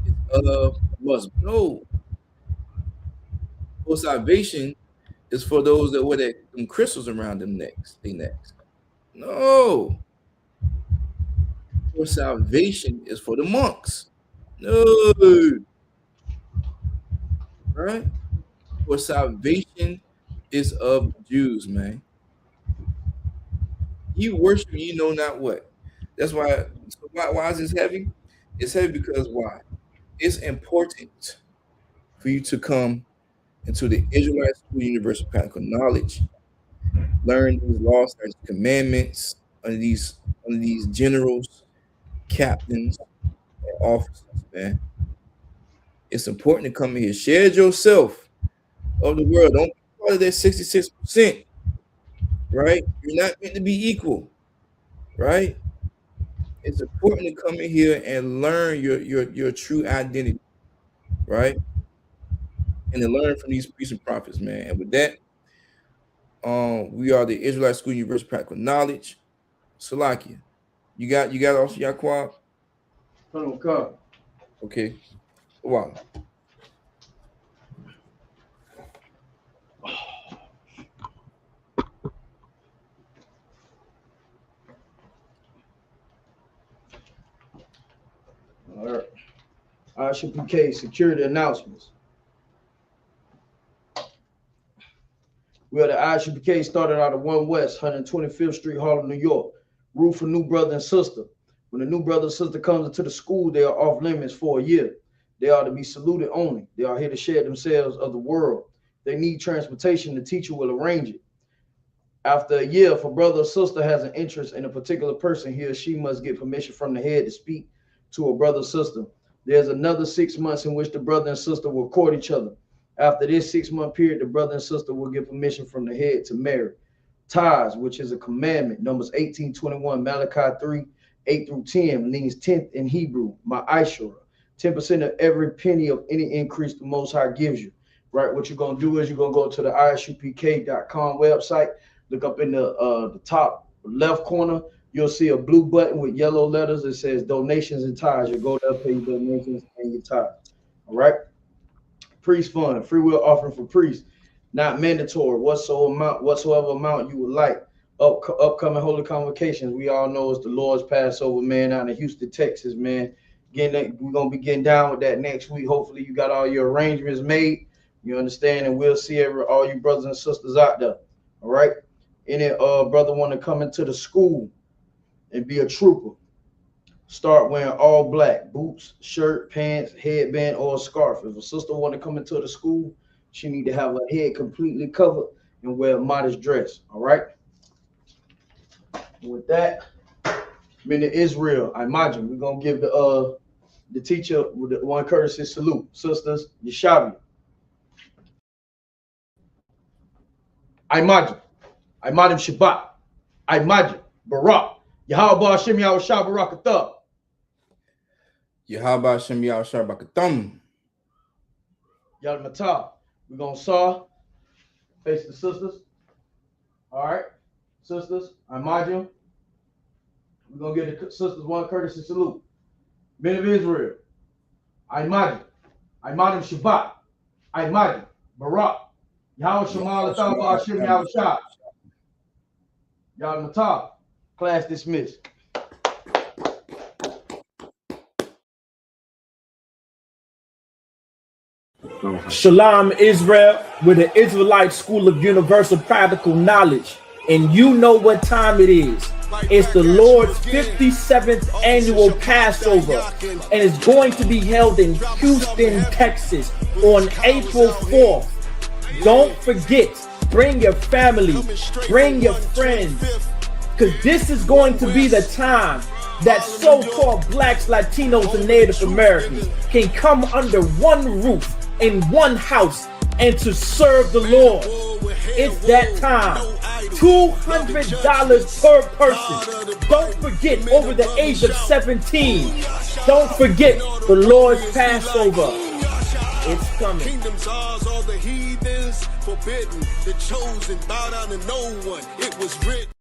is of Muslims. No, for salvation is for those that wear them crystals around them necks. No, for salvation is for the monks. No, right? For salvation is of Jews, man. You worship, you know not what. That's why. So why is this heavy? It's heavy because why? It's important for you to come into the Israelite School Universal Practical Knowledge, learn these laws, learn the commandments under these generals, captains, and officers, man. It's important to come in here. Shed yourself of the world. Don't be part of that 66%. Right? You're not meant to be equal. Right? It's important to come in here and learn your true identity. Right? And to learn from these priests and prophets, man. And with that, we are the Israelite School Universal Practical Knowledge. Salakia, you got also Yaquab? Come. Okay. Wow. All right. ISUPK security announcements. We are the ISUPK, started out of 1 West, 125th Street, Harlem, New York. Rule for new brother and sister. When a new brother and sister comes into the school, they are off limits for a year. They are to be saluted only. They are here to share themselves of the world. They need transportation. The teacher will arrange it. After a year, if a brother or sister has an interest in a particular person, he or she must get permission from the head to speak to a brother or sister. There's another 6 months in which the brother and sister will court each other. After this 6-month period, the brother and sister will get permission from the head to marry. Ties, which is a commandment, Numbers 18:21, Malachi 3:8-10, means 10th in Hebrew, Ma'ashura. 10% of every penny of any increase the Most High gives you. Right? What you're going to do is you're going to go to the ISUPK.com website, look up in the top left corner, you'll see a blue button with yellow letters. It says donations and tithes. You go there, pay your donations and your tithes. All right? Priest fund, free will offering for priests, not mandatory. Whatsoever amount you would like. Upcoming holy convocations. We all know it's the Lord's Passover, man, out in Houston, Texas, man. We're gonna be getting down with that next week. Hopefully, you got all your arrangements made. You understand, and we'll see all you brothers and sisters out there. All right. Any brother want to come into the school and be a trooper? Start wearing all black, boots, shirt, pants, headband, or a scarf. If a sister want to come into the school, she need to have her head completely covered and wear a modest dress. All right. And with that, men of Israel, I imagine we're gonna give the teacher with the one courtesy salute. Sisters, Yeshavi. I imagine Shabbat. I imagine Barak. Yahweh Hashem Yahweh Shah Barak Atah. Yahweh Hashem Yahweh Shah Bakatam. Yal Matah. We're going to saw, face the sisters. All right. Sisters, I imagine. We're going to give the sisters one courtesy salute. Men of Israel. I imagine Shabbat. I imagine Barak. Yahweh Shemal Atah Hashem Yahweh Shah. Yal Matah. Class dismissed. Shalom, Israel, with the Israelite School of Universal Practical Knowledge. And you know what time it is. It's the Lord's 57th annual Passover. And it's going to be held in Houston, Texas on April 4th. Don't forget, bring your family, bring your friends. Because this is going to be the time that so-called blacks, Latinos, and Native Americans can come under one roof in one house and to serve the Lord. It's that time. $200 per person. Don't forget, over the age of 17. Don't forget the Lord's Passover. It's coming. Kingdoms ours, all the heathens forbidden. The chosen bow down to no one. It was written.